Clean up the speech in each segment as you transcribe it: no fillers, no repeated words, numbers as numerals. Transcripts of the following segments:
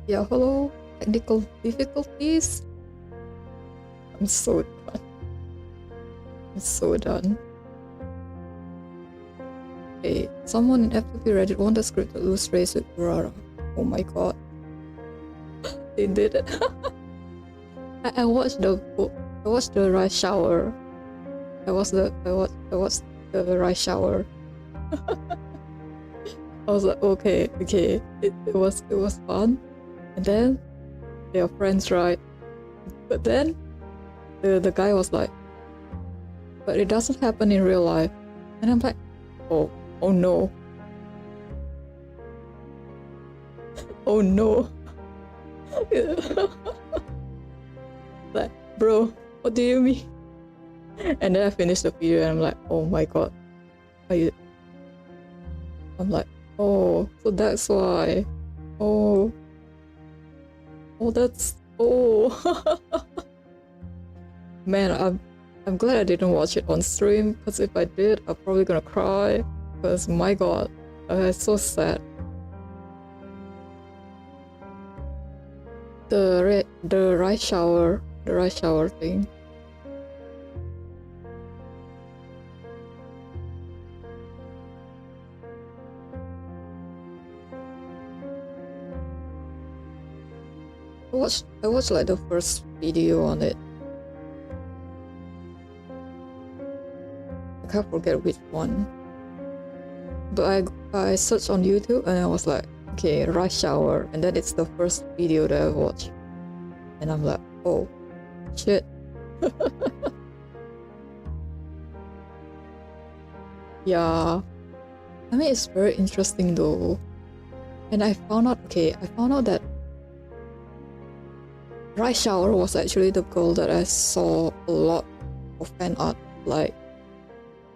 Yeah, hello. Technical difficulties. I'm so done. I'm so done. Hey, someone in FTP Reddit won the script to lose race with Aurora. Oh my god. They did it. I watched the book. I watched the rush hour. I watched the rush hour. I was like, okay. It was fun. And then they are friends, right? But then the guy was like, but it doesn't happen in real life. And I'm like, oh no. Oh no. Like, bro, what do you mean? And then I finished the video and I'm like, oh my god. I'm like, oh, so that's why. Oh, that's man, I'm glad I didn't watch it on stream, because if I did, I'm probably gonna cry. Because my god, it's so sad. The rice shower thing. I watched like the first video on it. I can't forget which one. But I searched on YouTube and I was like, okay, rush hour, and then it's the first video that I watched. And I'm like, oh shit. Yeah. I mean, it's very interesting though. And I found out that Right Shower was actually the girl that I saw a lot of fan art, like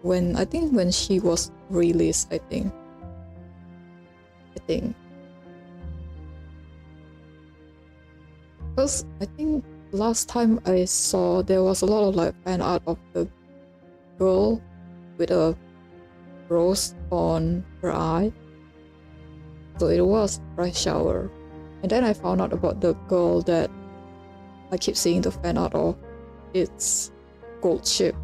when she was released, I think. Because I think last time I saw there was a lot of like fan art of the girl with a rose on her eye. So it was Right Shower. And then I found out about the girl that I keep seeing the fan art of. It's Gold Ship.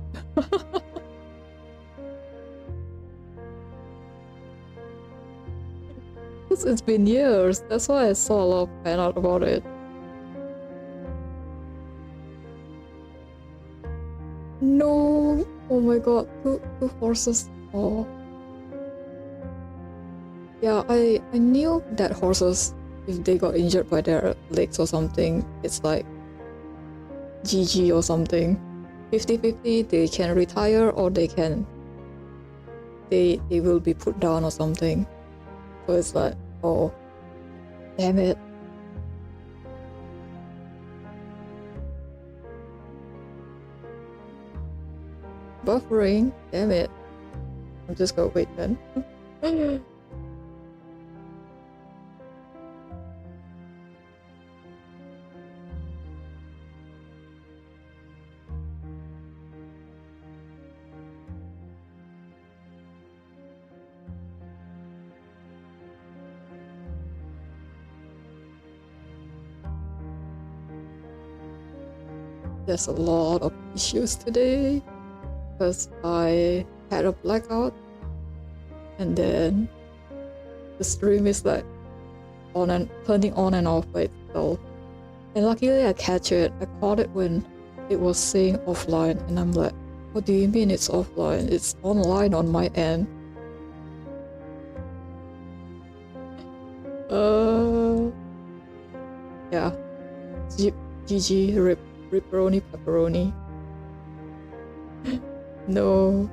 Because it's been years, that's why I saw a lot of fan art about it. No! Oh my god, two horses. Oh. Yeah, I knew that horses, if they got injured by their legs or something, it's like GG or something. 50-50, they can retire or they will be put down or something. So it's like, oh, damn it. Buffering, damn it. I'm just gonna wait then. There's a lot of issues today because I had a blackout and then the stream is like turning on and off by itself. And luckily I catch it. I caught it when it was saying offline and I'm like, what do you mean it's offline? It's online on my end. Yeah. GG, ripperoni pepperoni. No.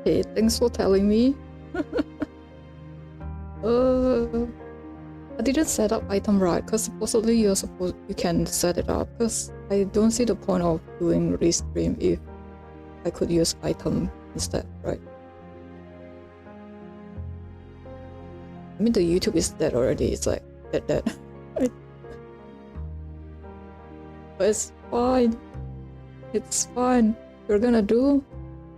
Hey, thanks for telling me. I didn't set up item right, because supposedly you can set it up, because I don't see the point of doing restream if I could use item instead, right? I mean, the YouTube is dead already, it's like dead. Right? But it's fine. It's fine. We're gonna do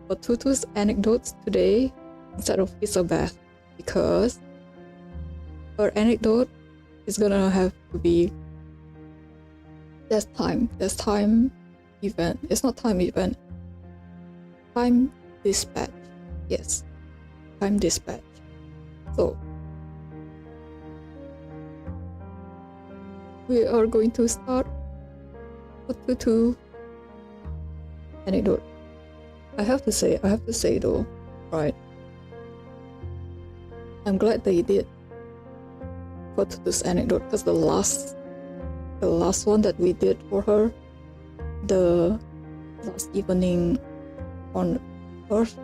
Fatutu's anecdotes today instead of Isabeth, because her anecdote is gonna have to be there's time event. It's not time event. Time dispatch. Yes. Time dispatch. So we are going to start Fatutu anecdote. I have to say though, right? I'm glad they did Fatutu's anecdote, because the last one that we did for her, the last evening on Earth,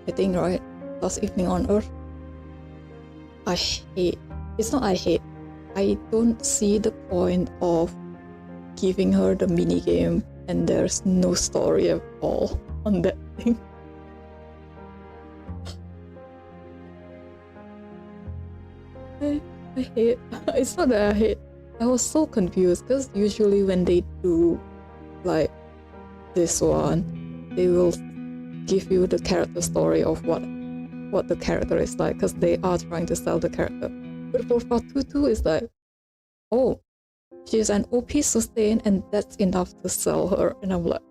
I think, right? Last evening on Earth. I don't see the point of giving her the mini game and there's no story at all on that thing. I hate. It's not that I hate. I was so confused, because usually when they do like this one, they will give you the character story of what the character is like, because they are trying to sell the character. But for Fatutu, it's like, oh, she's an OP sustain and that's enough to sell her. And I'm like,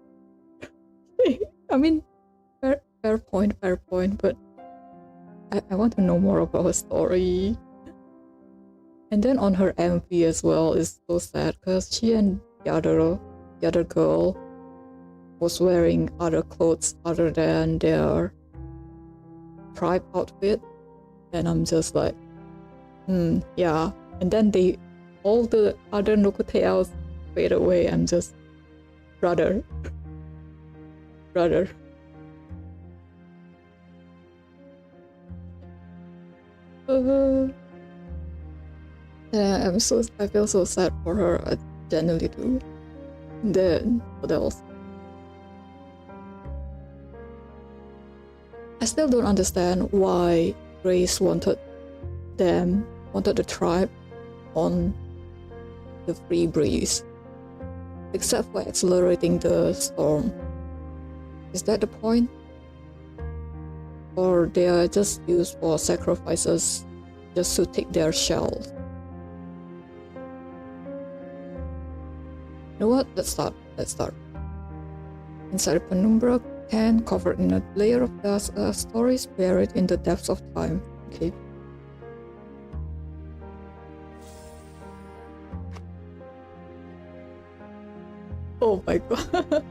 I mean, fair point, but I want to know more about her story. And then on her MV as well is so sad, because she and the other girl was wearing other clothes other than their tribe outfit, and I'm just like, yeah. And then all the other Nokoteas fade away. I'm just, brother. Yeah, I feel so sad for her. I genuinely do. Then what else? I still don't understand why Grace wanted the tribe on the free breeze, except for accelerating the storm. Is that the point? Or they are just used for sacrifices just to take their shells? You know what? Let's start. Inside a penumbra can covered in a layer of dust, stories buried in the depths of time. Okay. Oh my god.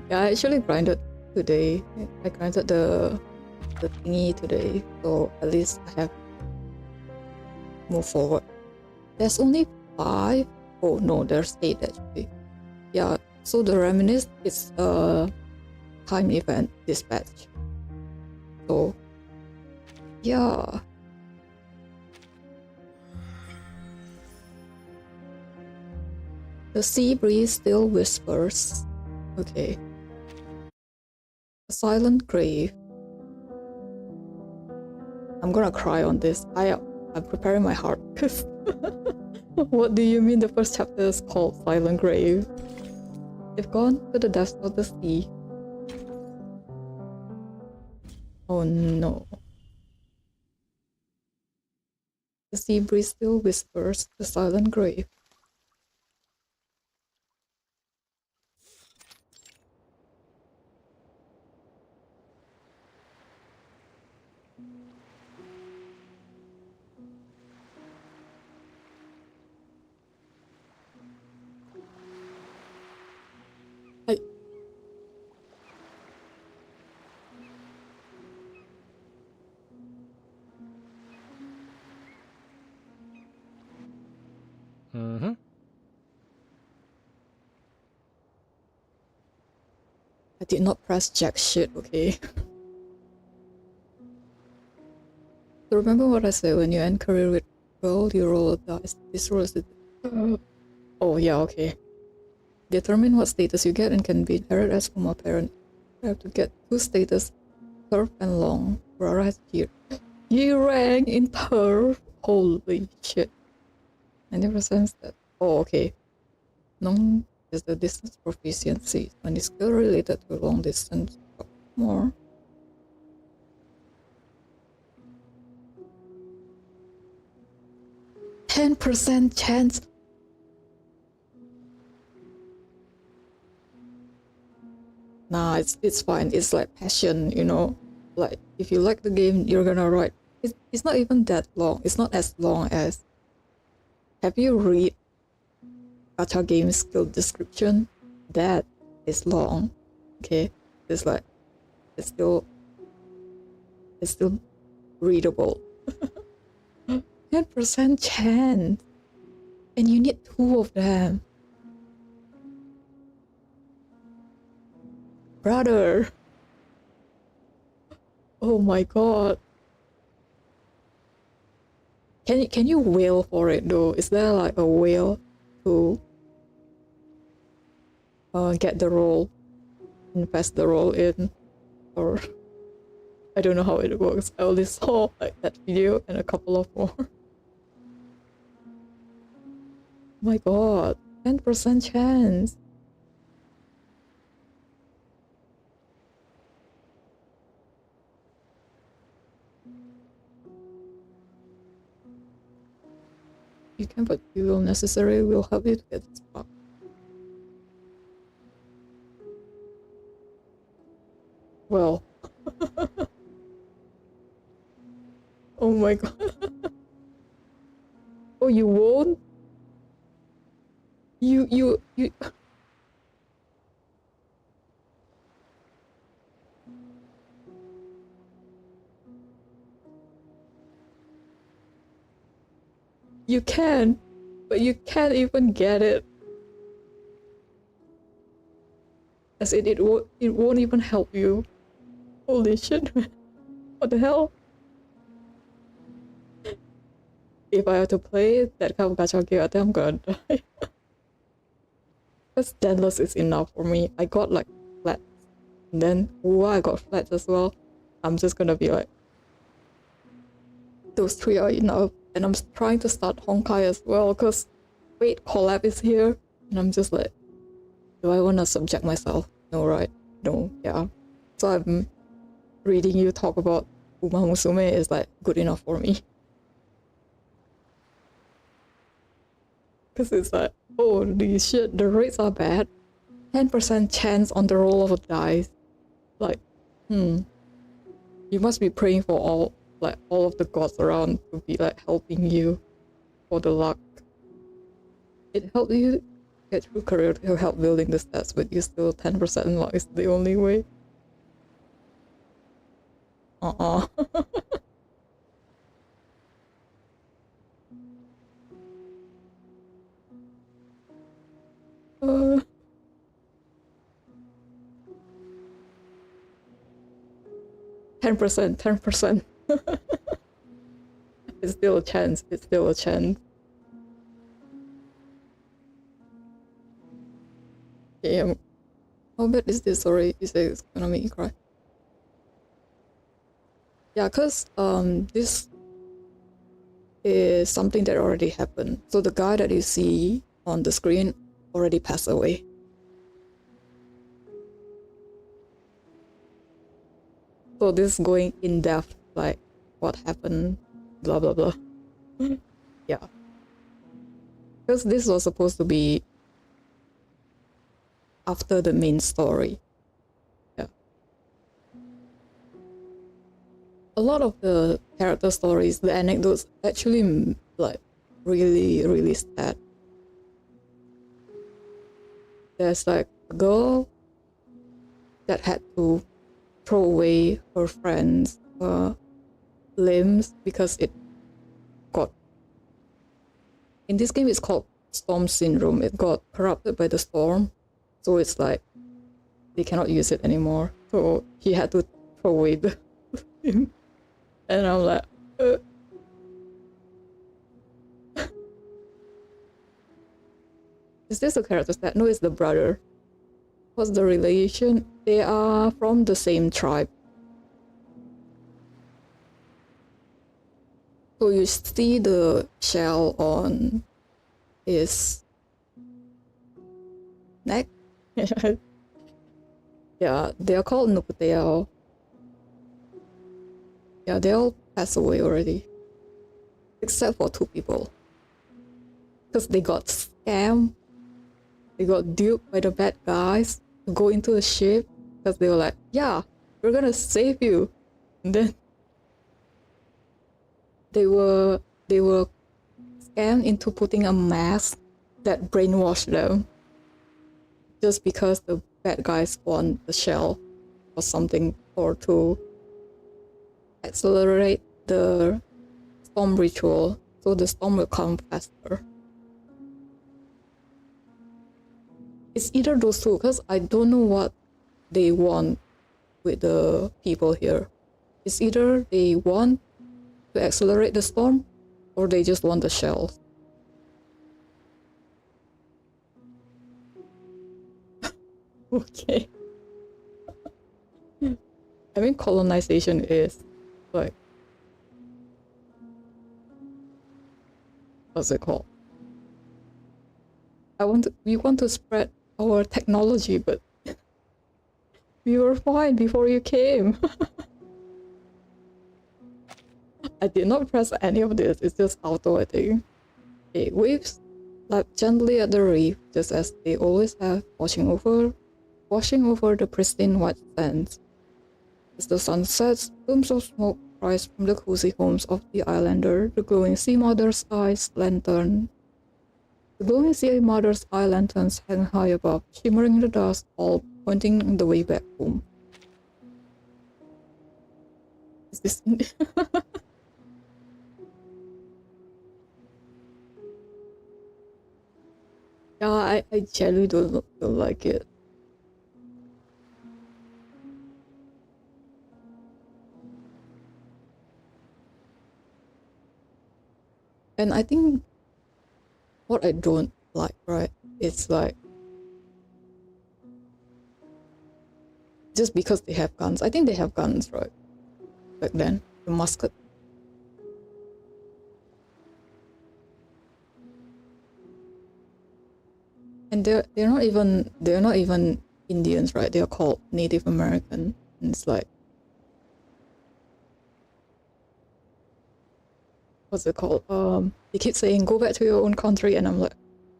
Yeah, I actually grinded today. I grinded the thingy today, so at least I have moved forward. There's only 5. Oh no, there's 8 actually. Yeah, so the reminisce is a time event dispatch. So yeah. The sea breeze still whispers. Okay. A silent grave. I'm gonna cry on this. I'm preparing my heart, because what do you mean the first chapter is called Silent Grave? They've gone to the depths of the sea. Oh no. The sea breeze still whispers the silent grave. Mm-hmm. I did not press jack shit, okay? So remember what I said, when you end career with gold, you roll a dice. This roll is the... Oh yeah, okay. Determine what status you get and can be inherited as from a parent. You have to get 2 status, turf and long. Rara has gear. Gear rank in turf. Holy shit. I never sensed that. Oh, okay. Long is the distance proficiency. When it's skill related to long distance, more. %10 chance. Nah, it's fine. It's like passion, you know. Like if you like the game, you're gonna write. It's not even that long. It's not as long as. Have you read gacha game skill description? That is long. Okay, it's like it's still readable. 10% chance, and you need 2 of them. Brother. Oh my god. Can you wail for it though? Is there like a wail to get the roll and pass the roll in? Or I don't know how it works. I only saw like that video and a couple of more. My god, 10% chance. You can, but you will necessarily will help you to get this spot. Well. Oh my god. Oh, you won't? You You can, but you can't even get it. As in, it won't even help you. Holy shit, man. What the hell? If I have to play that kind of gacha game, I think I'm gonna die. Because Deadless is enough for me. I got like flats. And then, I got flats as well. I'm just gonna be like, those 3 are enough. And I'm trying to start Honkai as well, because wait, collab is here. And I'm just like, do I want to subject myself? No, right? No, yeah. So I'm reading you talk about Uma Musume is like good enough for me. Because it's like, holy shit, the rates are bad. 10% chance on the roll of a dice. Like, you must be praying for all of the gods around to be like helping you for the luck. It helped you get through career to help building the stats, but you still 10% luck is the only way. 10%, 10%. It's still a chance. It's still a chance. Damn. How bad is this? Sorry, you say it's gonna make you cry. Yeah, cause this is something that already happened. So the guy that you see on the screen already passed away. So this is going in depth, like what happened, blah blah blah. Yeah. Because this was supposed to be after the main story. Yeah. A lot of the character stories, the anecdotes, actually like really, really sad. There's like a girl that had to throw away her friend's limbs because it got... In this game, it's called Storm Syndrome. It got corrupted by the storm. So it's like they cannot use it anymore. So he had to throw away the thing. And I'm like, Is this a character set? No, it's the brother. What's the relation? They are from the same tribe. So you see the shell on his neck? Yeah, they are called Nuputeo. Yeah, they all passed away already. Except for 2 people. Because they got scammed. They got duped by the bad guys to go into the ship. Because they were like, yeah, we're gonna save you. And then they were scammed into putting a mask that brainwashed them. Just because the bad guys want the shell or something, or to accelerate the storm ritual so the storm will come faster. It's either those 2, because I don't know what they want with the people here. It's either they want to accelerate the storm or they just want the shells. Okay. I mean, colonization is like, what's it called? We want to spread our technology, but we were fine before you came. I did not press any of this, it's just auto, I think. Okay, waves lap gently at the reef, just as they always have, washing over the pristine white sands. As the sun sets, plumes of smoke rise from the cozy homes of the islander. The glowing sea mother's eye lanterns hang high above, shimmering in the dusk, all pointing the way back home. Is this Yeah, I generally don't like it. And I think what I don't like, right, it's like, just because they have guns. I think they have guns, right? Back then, the musket. And they're not even Indians, right? They're called Native American. And it's like, what's it called? They keep saying go back to your own country, and I'm like,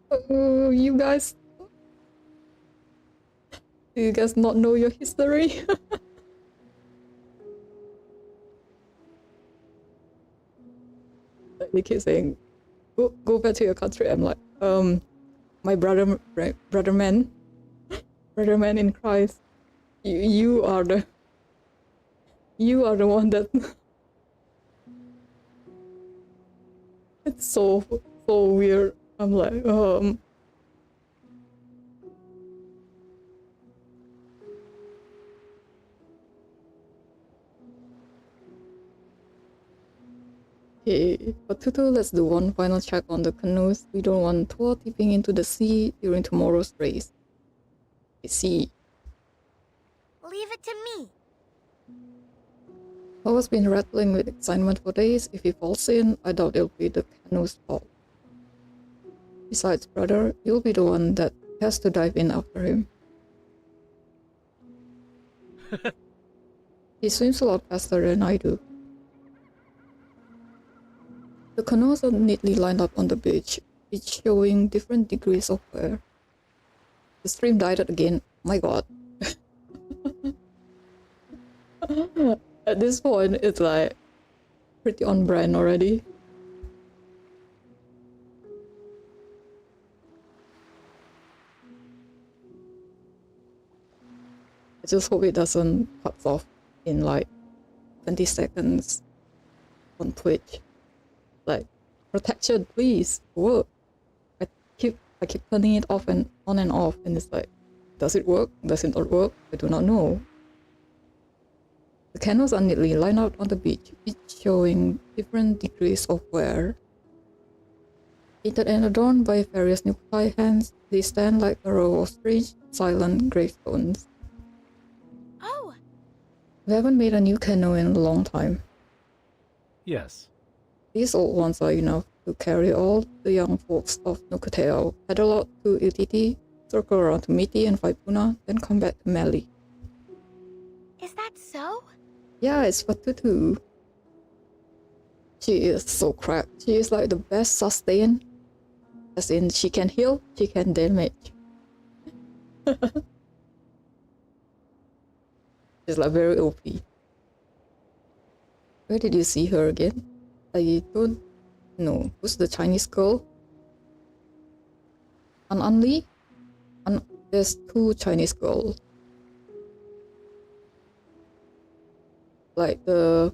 oh, you guys, do you guys not know your history? They keep saying go back to your country. I'm like, my brother man in Christ, you are the one that it's so weird. I'm like, Okay, Fatutu, let's do one final check on the canoes. We don't want Tor tipping into the sea during tomorrow's race. I see. Leave it to me. Tor's been rattling with excitement for days. If he falls in, I doubt it'll be the canoe's fault. Besides, brother, you'll be the one that has to dive in after him. He swims a lot faster than I do. The canoes are neatly lined up on the beach, each showing different degrees of wear. The stream died again. My god. At this point, it's like pretty on brand already. I just hope it doesn't cut off in like 20 seconds on Twitch. Like, protection, please, work. I keep turning it off and on and off, and it's like Does it work? Does it not work? I do not know. The canoes are neatly lined out on the beach, each showing different degrees of wear. Painted and adorned by various nuclei hands, they stand like a row of strange, silent gravestones. Oh! We haven't made a new canoe in a long time. Yes. These old ones are enough to carry all the young folks of Nukateo, paddle out to Utiti, circle around to Miti and Vaipuna, then come back to Meli. Is that so? Yeah, it's Fatutu. She is so cracked. She is like the best sustain. As in, she can heal, she can damage. She's like very OP. Where did you see her again? I don't know. Who's the Chinese girl? An Li? There's two Chinese girls. Like the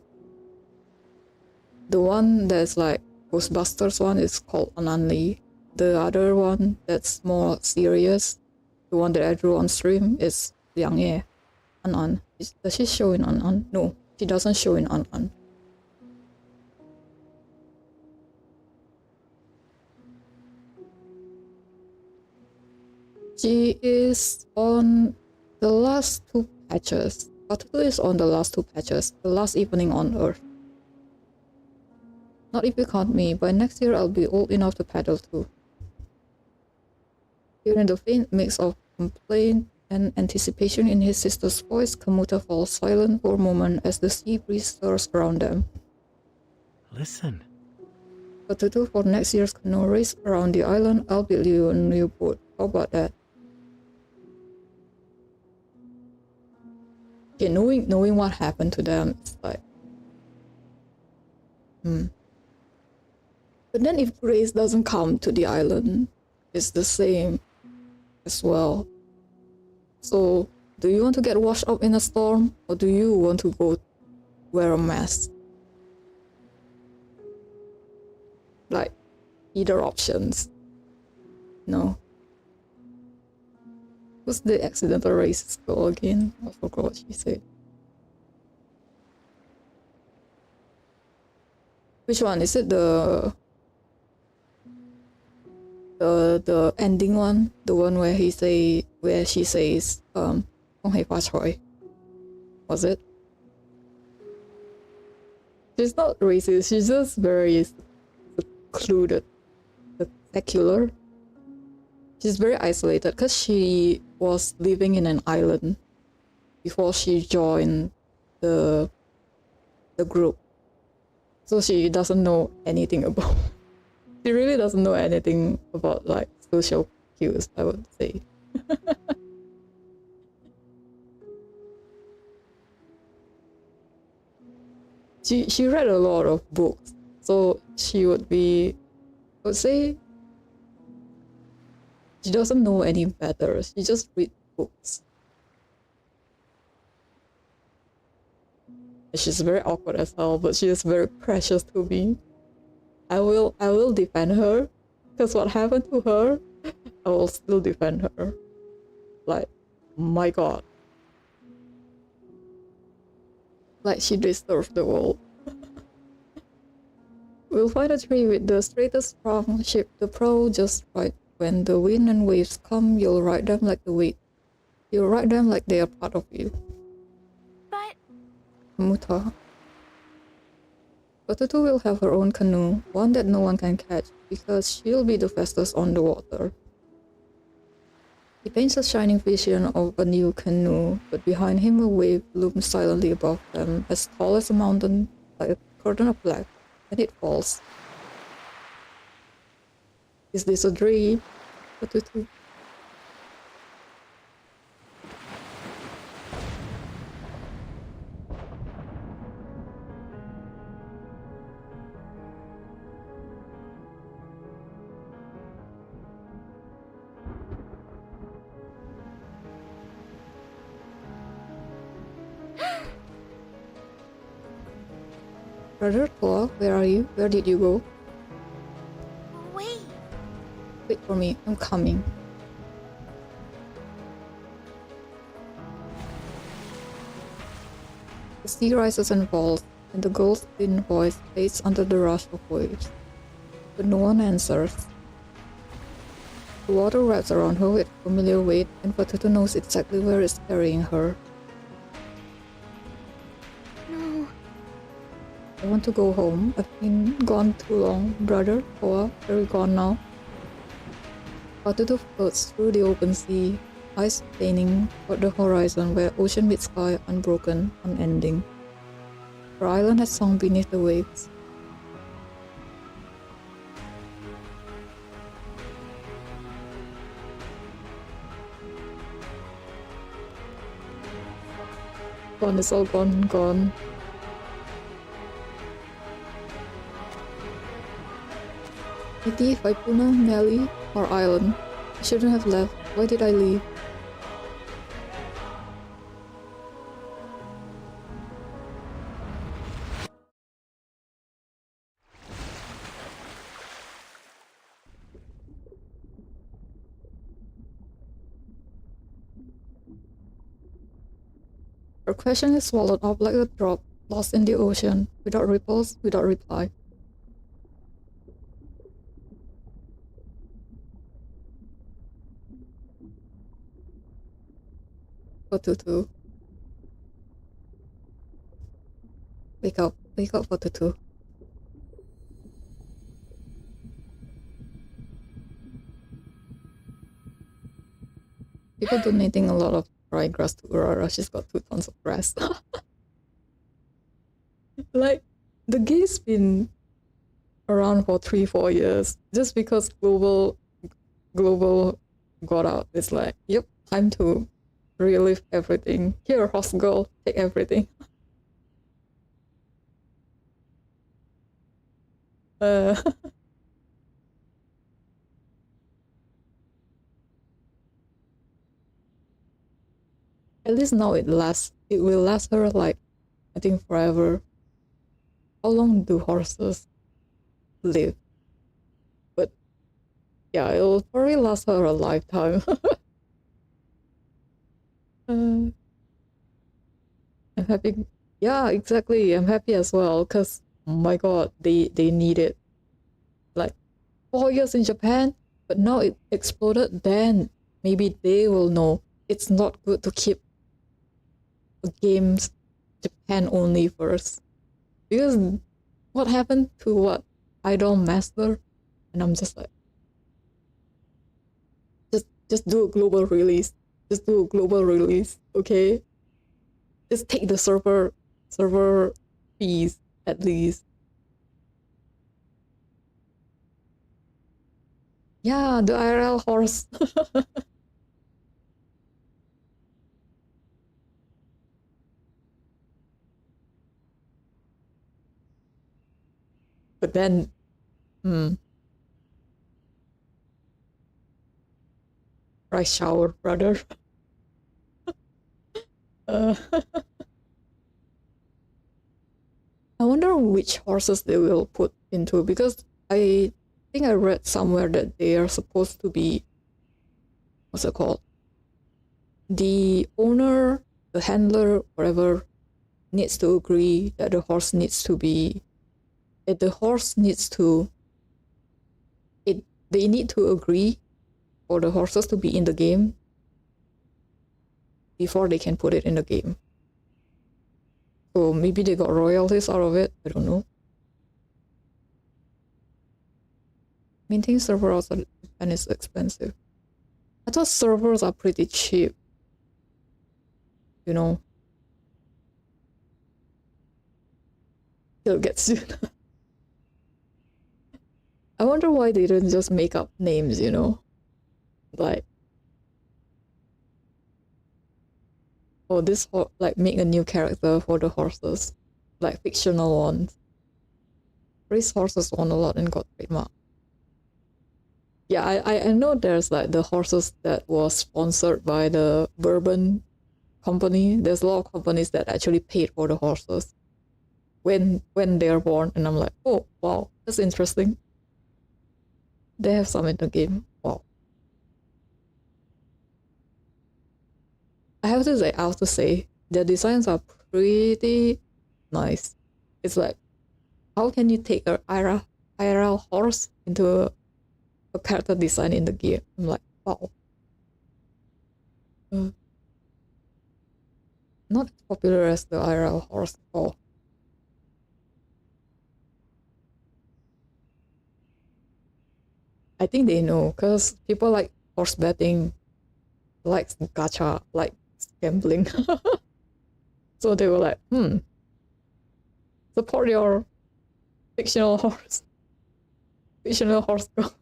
one that's like Ghostbusters one is called An Li. The other one that's more serious, the one that I drew on stream, is Liang Ye. An. Does she show in An? No, she doesn't show in An. She is on the last two patches. Fatutu is on the last two patches, the last evening on Earth. Not if you count me, by next year I'll be old enough to paddle too. Hearing the faint mix of complaint and anticipation in his sister's voice, Kamuta falls silent for a moment as the sea breeze stirs around them. Listen. Fatutu, for next year's canoe race around the island, I'll build you a new boat. How about that? Okay, knowing what happened to them, it's like, But then if Grace doesn't come to the island, it's the same as well. So, do you want to get washed up in a storm, or do you want to go wear a mask? Like, either options. No. Who's the accidental racist girl again? I forgot what she said. Which one? Is it the ending one? The one where she says, 恭喜發財. Was it? She's not racist, she's just very secluded, secular. She's very isolated because she was living in an island before she joined the group. So she doesn't know anything about she really doesn't know anything about like social cues, I would say. She read a lot of books, so she would be, I would say, she doesn't know any better. She just reads books. She's very awkward as hell, but she is very precious to me. I will defend her, because what happened to her, I will still defend her. Like, my god. Like, she deserves the world. We'll find a tree with the straightest prong, shape the prow just right. When the wind and waves come, you'll ride them like the weight. You'll ride them like they are part of you. But... Muta. Fatutu will have her own canoe, one that no one can catch, because she'll be the fastest on the water. He paints a shining vision of a new canoe, but behind him a wave looms silently above them, as tall as a mountain, like a curtain of black, and it falls. Is this a dream? Fatutu. Brother Toa, where are you? Where did you go? Wait. Wait for me, I'm coming. The sea rises and falls, and the girl's thin voice fades under the rush of waves. But no one answers. The water wraps around her with familiar weight, and Fatutu knows exactly where it's carrying her. No. I want to go home. I've been gone too long. Brother, Koa, are we gone now? Fatutu floats through the open sea, eyes staining toward the horizon where ocean meets sky, unbroken, unending. Her island has sunk beneath the waves. Gone, it's all gone, gone. Iti, Vaipuna, Nelly, our island. I shouldn't have left. Why did I leave? Her question is swallowed up like a drop, lost in the ocean, without ripples, without reply. Fatutu. Wake up, Fatutu. People donating a lot of dry grass to Aurora. She's got 2 tons of grass. Like, the game's been around for 3-4 years. Just because global got out, it's like, yep, time to relive everything. Here, horse girl, take everything. At least now it lasts. It will last her like, I think, forever. How long do horses live? But yeah, it'll probably last her a lifetime. I'm happy. Yeah, exactly. I'm happy as well because, oh my god, they need it. Like 4 years in Japan, but now it exploded. Then maybe they will know it's not good to keep games Japan only first, because what happened to what Idol Master, and I'm just like, just do a global release. Just do a global release, okay? Just take the server fees at least. Yeah, the IRL horse. But then, rice shower, brother. I wonder which horses they will put into, because I think I read somewhere that they are supposed to be, what's it called? The owner, the handler, whatever, needs to agree that the horse needs to be, that the horse needs to, they need to agree for the horses to be in the game before they can put it in the game. So maybe they got royalties out of it, I don't know. Maintaining server outside Japan is expensive. I thought servers are pretty cheap. You know. He'll get sued. I wonder why they didn't just make up names, you know? Like, oh, like make a new character for the horses. Like fictional ones. Race horses won a lot and got trademark. Yeah, I know there's like the horses that was sponsored by the bourbon company. There's a lot of companies that actually paid for the horses when they're born, and I'm like, oh wow, that's interesting. They have some in the game. Wow. I have to say, their designs are pretty nice. It's like, how can you take a IRL horse into a character design in the game? I'm like, wow. Not as popular as the IRL horse. Oh. I think they know because people like horse betting, like gacha, like gambling. So they were like, support your fictional horse girl.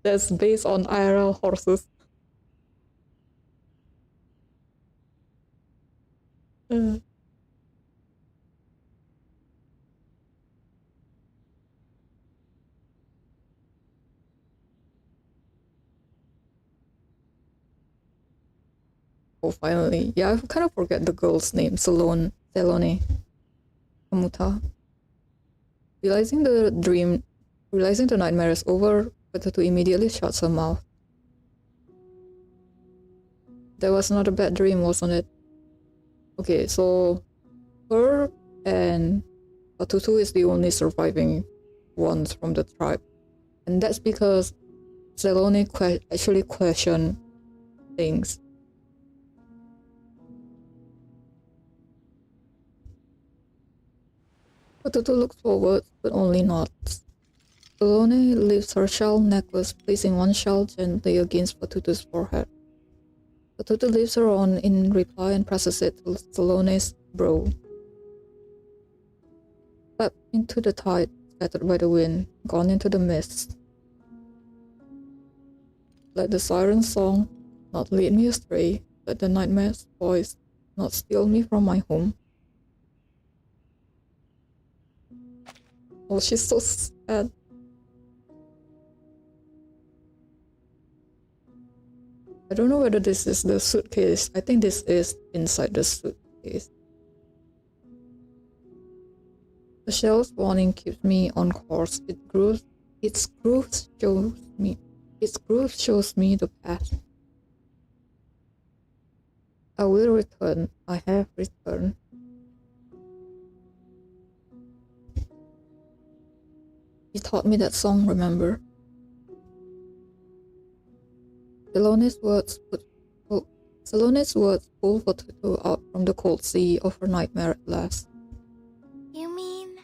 That's based on IRL horses. Oh, finally. Yeah, I kind of forget the girl's name. Salone, Kamuta. Realizing the nightmare is over, Fatutu immediately shuts her mouth. That was not a bad dream, wasn't it? Okay, so her and Fatutu is the only surviving ones from the tribe. And that's because Zelone actually questioned things. Fatutu looks forward, but only nods. Zelone lifts her shell necklace, placing one shell gently against Fatutu's forehead. Fatutu leaves her on in reply and presses it to Zelone's brow. Up into the tide, scattered by the wind, gone into the mist. Let the siren's song not lead me astray, let the nightmare's voice not steal me from my home. Oh, she's so sad. I don't know whether this is the suitcase. I think this is inside the suitcase. The shell's warning keeps me on course. Its groove shows me the path. I will return. I have returned. He taught me that song, remember? Zelone's words pull Fatutu out from the cold sea of her nightmare at last. You mean?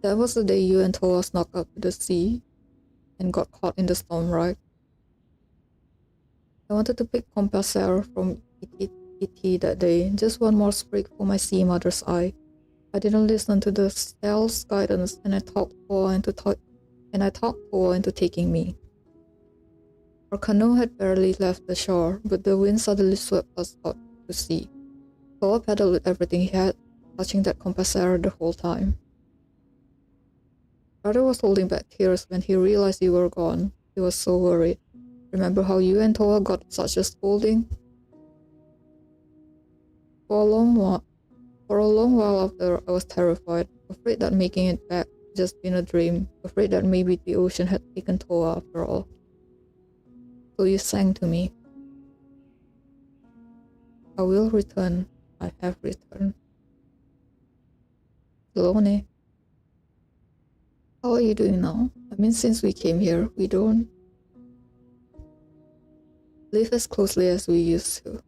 That was the day you and Toa snuck up to the sea and got caught in the storm, right? I wanted to pick Compasser from E.T. that day, just one more sprig for my sea mother's eye. I didn't listen to the spell's guidance, and I talked Toa into taking me. Our canoe had barely left the shore, but the wind suddenly swept us out to sea. Toa paddled with everything he had, touching that Compasser the whole time. Brother was holding back tears when he realized you were gone. He was so worried. Remember how you and Toa got such a scolding? For a long while after, I was terrified, afraid that making it back had just been a dream, afraid that maybe the ocean had taken Toa after all. So you sang to me. I will return. I have returned. Zelone, how are you doing now? I mean, since we came here, we don't live as closely as we used to.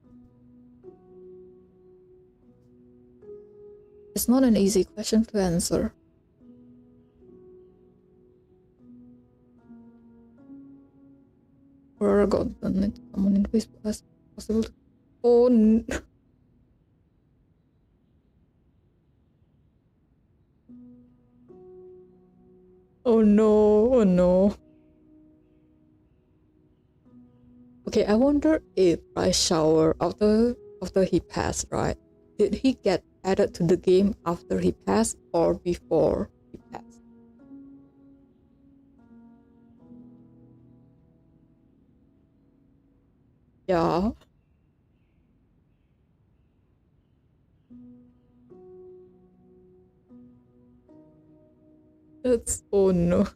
It's not an easy question to answer. Aurora got done it. Someone in Facebook as possible. Oh no. Oh no, oh no. Okay, I wonder if Bryce shower after he passed, right? Did he get added to the game after he passed or before he passed? Yeah. That's oh no.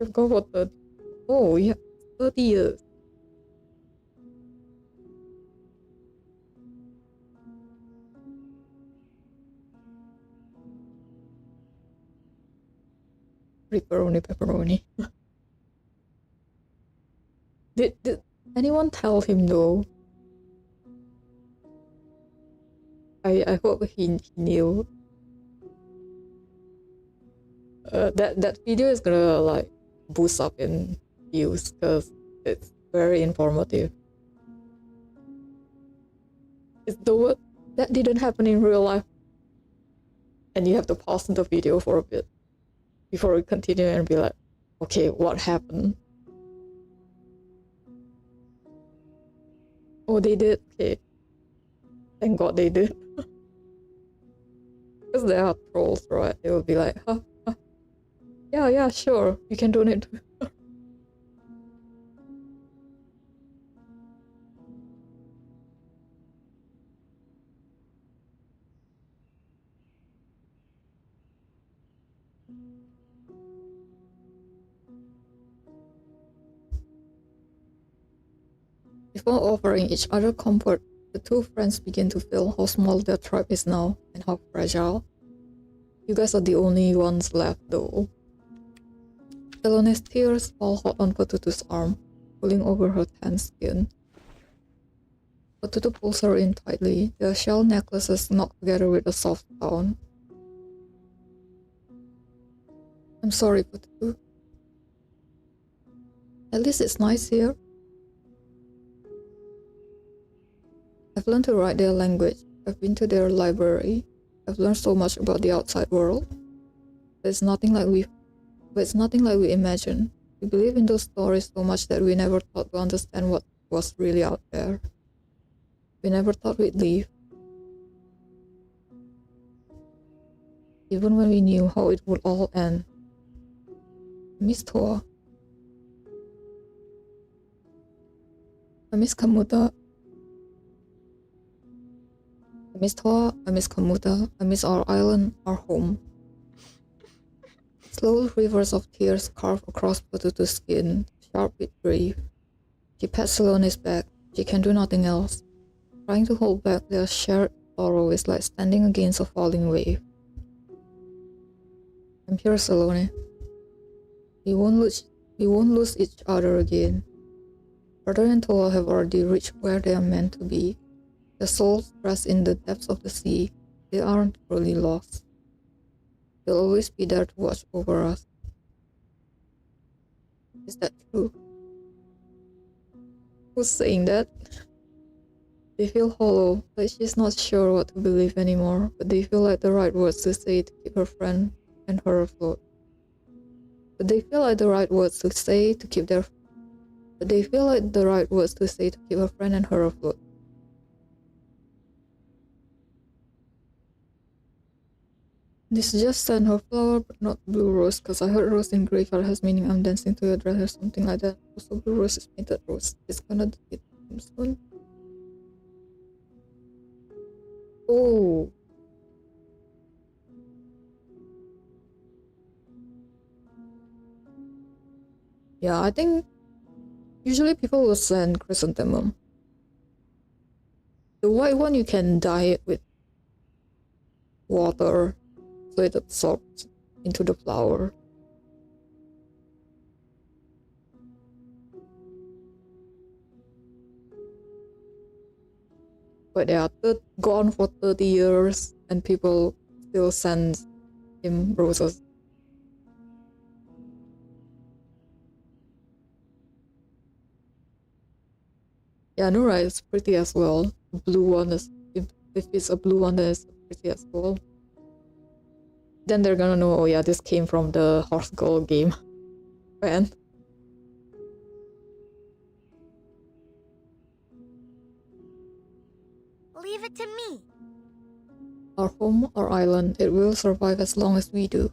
I forgot what the oh yeah, 30 years. Pepperoni. Did anyone tell him though? I hope he knew. That video is gonna like boost up in views because it's very informative. It's the word that didn't happen in real life, and you have to pause the video for a bit before we continue and be like, okay, what happened? Oh, they did. Okay, thank God they did. Because there are trolls, right? They will be like, huh? Yeah, sure, you can donate. Before offering each other comfort, the two friends begin to feel how small their tribe is now and how fragile. You guys are the only ones left though. Salone's tears fall hot on Fatutu's arm, pulling over her tense skin. Fatutu pulls her in tightly, their shell necklaces knocked together with a soft sound. I'm sorry, Fatutu. At least it's nice here. I've learned to write their language. I've been to their library. I've learned so much about the outside world. But it's nothing like we imagined. We believe in those stories so much that we never thought to understand what was really out there. We never thought we'd leave. Even when we knew how it would all end. I miss Toa. I miss Kamuta. I miss Toa, I miss Kamuta, I miss our island, our home. Slow rivers of tears carve across Fatutu's skin, sharp with grief. She pats Salone's back. She can do nothing else. Trying to hold back their shared sorrow is like standing against a falling wave. I'm here, Salone. We won't lose each other again. Brother and Toa have already reached where they are meant to be. Their souls rest in the depths of the sea. They aren't truly lost. They'll always be there to watch over us. Is that true? Who's saying that? They feel hollow, like she's not sure what to believe anymore, but they feel like the right words to say to keep her friend and her afloat. But they feel like the right words to say to keep her friend and her afloat. This just sent her flower, but not blue rose, because I heard rose in graveyard has meaning I'm dancing to your dress or something like that. Also, blue rose is painted rose. It's gonna hit him soon. Oh. Yeah, I think usually people will send chrysanthemum. The white one you can dye it with water so it absorbs into the flower. But they are gone for 30 years and people still send him roses. Yeah, no, right, it's pretty as well. The blue one is, if it's a blue one, then it's pretty as well. Then they're gonna know, oh yeah, this came from the Horse Girl game. Man. Leave it to me. Our home, our island, it will survive as long as we do.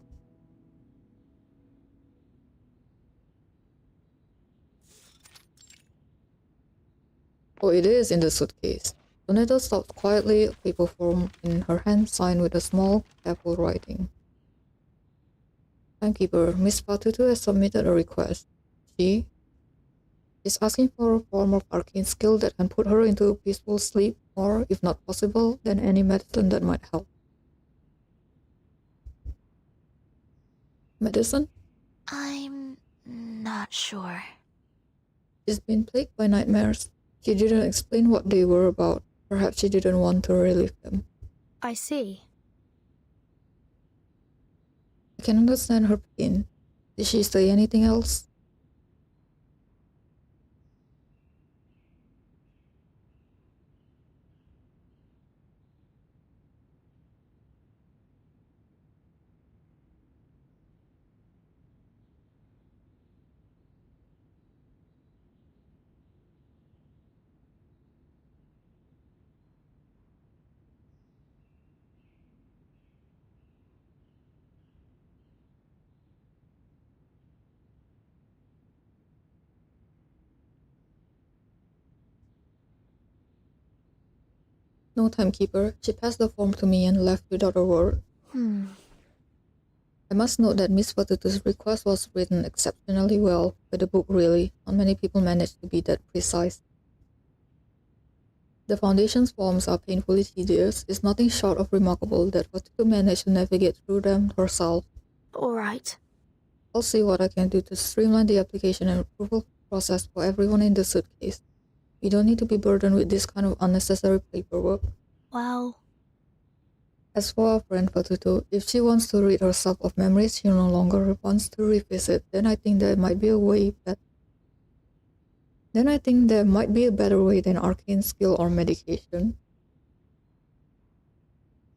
Oh, it is in the suitcase. Donetta stopped quietly, a paper form in her hand signed with a small, careful writing. Timekeeper, Miss Fatutu has submitted a request. She is asking for a form of arcane skill that can put her into peaceful sleep, or, if not possible, then any medicine that might help. Medicine? not sure. She's been plagued by nightmares. She didn't explain what they were about. Perhaps she didn't want to relive them. I see. I can understand her pain. Did she say anything else? No, timekeeper. She passed the form to me and left without a word. I must note that Miss Fatutu's request was written exceptionally well, but the book really, not many people managed to be that precise. The Foundation's forms are painfully tedious. It's nothing short of remarkable that Fatutu managed to navigate through them herself. All right. I'll see what I can do to streamline the application and approval process for everyone in the suitcase. We don't need to be burdened with this kind of unnecessary paperwork. Well, as for our friend Fatutu, if she wants to rid herself of memories she no longer wants to revisit, then I think there might be a better way than arcane skill or medication.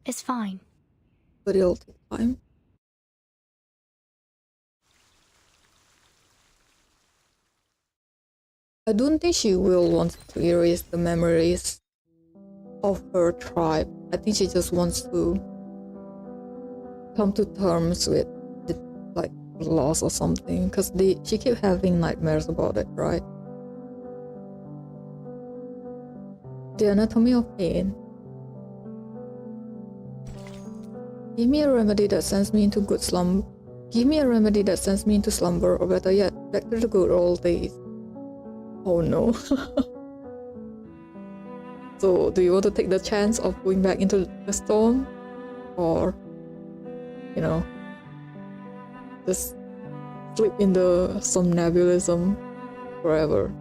it's fine. But it'll take time. I don't think she will want to erase the memories of her tribe. I think she just wants to come to terms with the loss or something, because she keep having nightmares about it, right? The anatomy of pain. Give me a remedy that sends me into good slumber. Give me a remedy that sends me into slumber, or better yet, back to the good old days. Oh no. So, do you want to take the chance of going back into the storm? Or, just sleep in the somnambulism forever?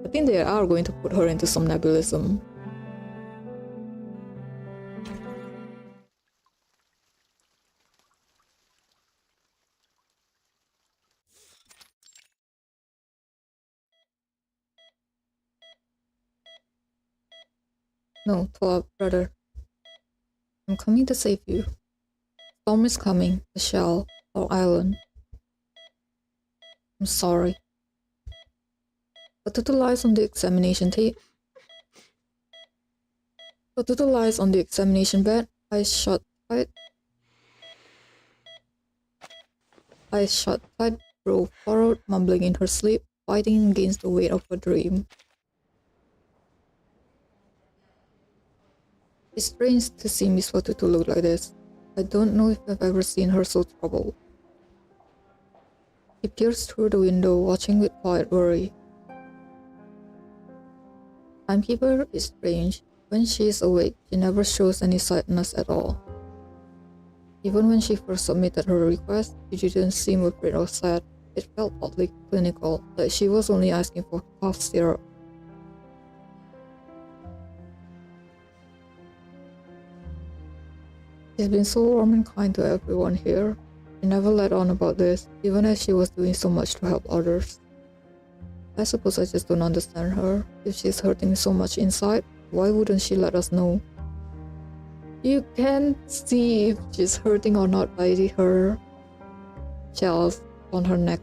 I think they are going to put her into somnambulism. No, Toa, brother. I'm coming to save you. Storm is coming, the shell, our island. I'm sorry. Fatutu lies on the examination Fatutu lies on the examination bed, eyes shut tight, brow furrowed, mumbling in her sleep, fighting against the weight of her dream. It's strange to see Miss Fatutu look like this. I don't know if I've ever seen her so troubled. He peers through the window, watching with quiet worry. Timekeeper is strange. When she is awake, she never shows any sadness at all. Even when she first submitted her request, she didn't seem afraid or sad. It felt oddly clinical, like she was only asking for cough syrup. She's been so warm and kind to everyone here. She never let on about this, even as she was doing so much to help others. I suppose I just don't understand her. If she's hurting so much inside, why wouldn't she let us know? You can't see if she's hurting or not by her shells on her neck,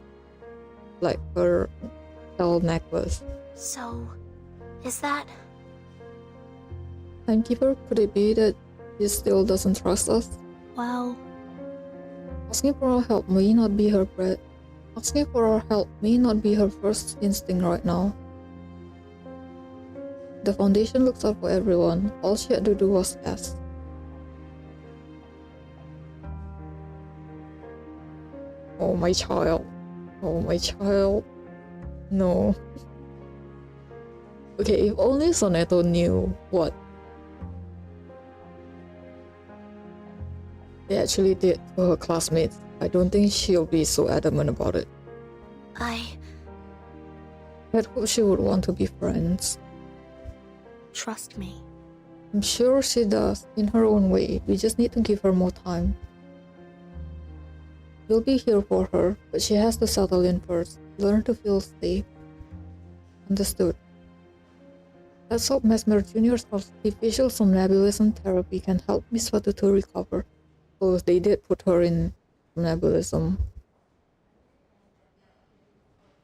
like her shell necklace. So, is that... Timekeeper, could it be that she still doesn't trust us? Well... Asking for our help may not be her first instinct right now. The Foundation looks out for everyone. All she had to do was ask. Oh, my child. Oh, my child. No. Okay, if only Soneto knew what they actually did to her classmates, I don't think she'll be so adamant about it. I I hope she would want to be friends. trust me. I'm sure she does, in her own way. We just need to give her more time. We'll be here for her, but she has to settle in first. Learn to feel safe. Understood. Let's hope Mesmer Jr.'s artificial somnambulism therapy can help Miss Fatutu recover. So they did put her in somnambulism.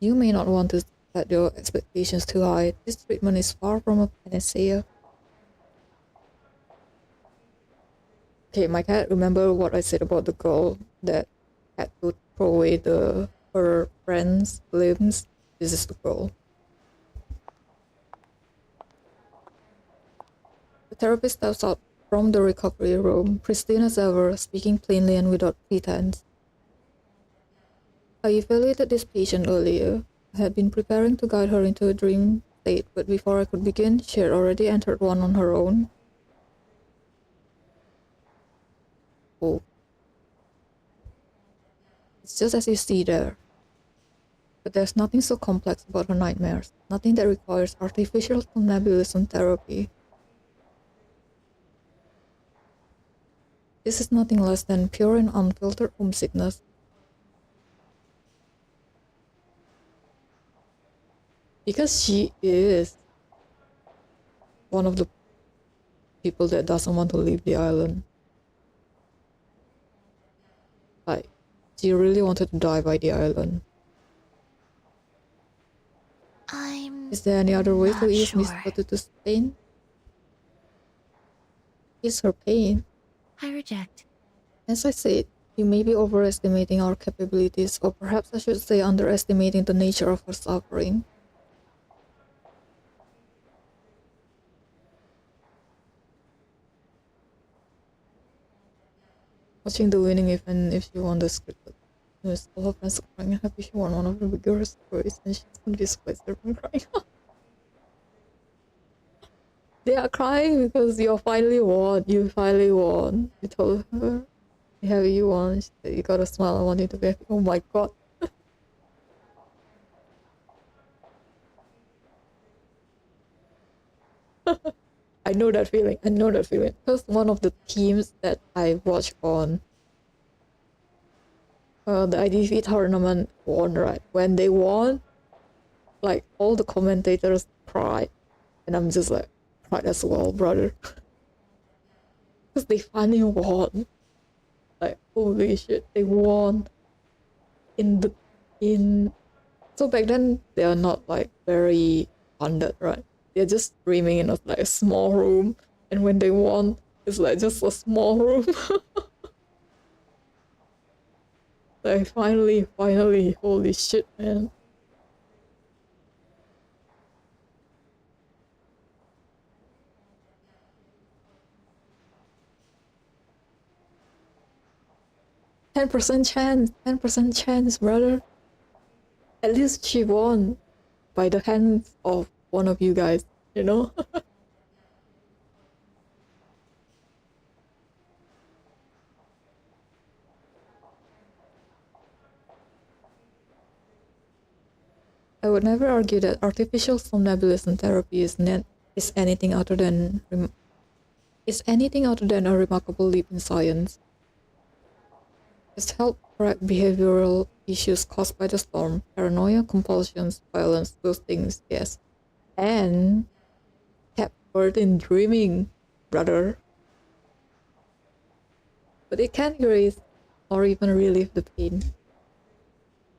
You may not want to set your expectations too high. This treatment is far from a panacea. Okay, my cat, remember what I said about the girl that had to throw away her friend's limbs? This is the girl. The therapist steps out from the recovery room, pristine as ever, speaking plainly and without pretense. I evaluated this patient earlier. I had been preparing to guide her into a dream state, but before I could begin, she had already entered one on her own. Oh. It's just as you see there. But there's nothing so complex about her nightmares, nothing that requires artificial somnambulism therapy. This is nothing less than pure and unfiltered homesickness. Because she is one of the people that doesn't want to leave the island. Like, she really wanted to die by the island. Is there any other way to ease Miss Fatutu's pain? Ease her pain? I reject. As I said, you may be overestimating our capabilities, or perhaps I should say underestimating the nature of her suffering. Watching the winning event, if she won the script, all her friends are crying happy she won one of the biggest stories, and she's gonna be surprised from crying. They are crying because you finally won. You finally won. You told her, "Have you won?" She said, "You got a smile. I want you to be happy." Oh my god. I know that feeling. I know that feeling. Because one of the teams that I watched on the IDV tournament won, right? When they won, like all the commentators cried, and I'm just like, cried as well, brother. Because they finally won. Like, holy shit, they won. So back then they are not like very funded, right? They're just streaming in like a small room, and when they won, it's like just a small room. Like finally, holy shit, man. Ten percent chance, brother. At least she won by the hands of one of you guys, you know? I would never argue that artificial somnambulism therapy is anything other than a remarkable leap in science. It's helped correct behavioral issues caused by the storm, paranoia, compulsions, violence, those things, yes. And kept her in dreaming, brother. But it can't erase or even relieve the pain.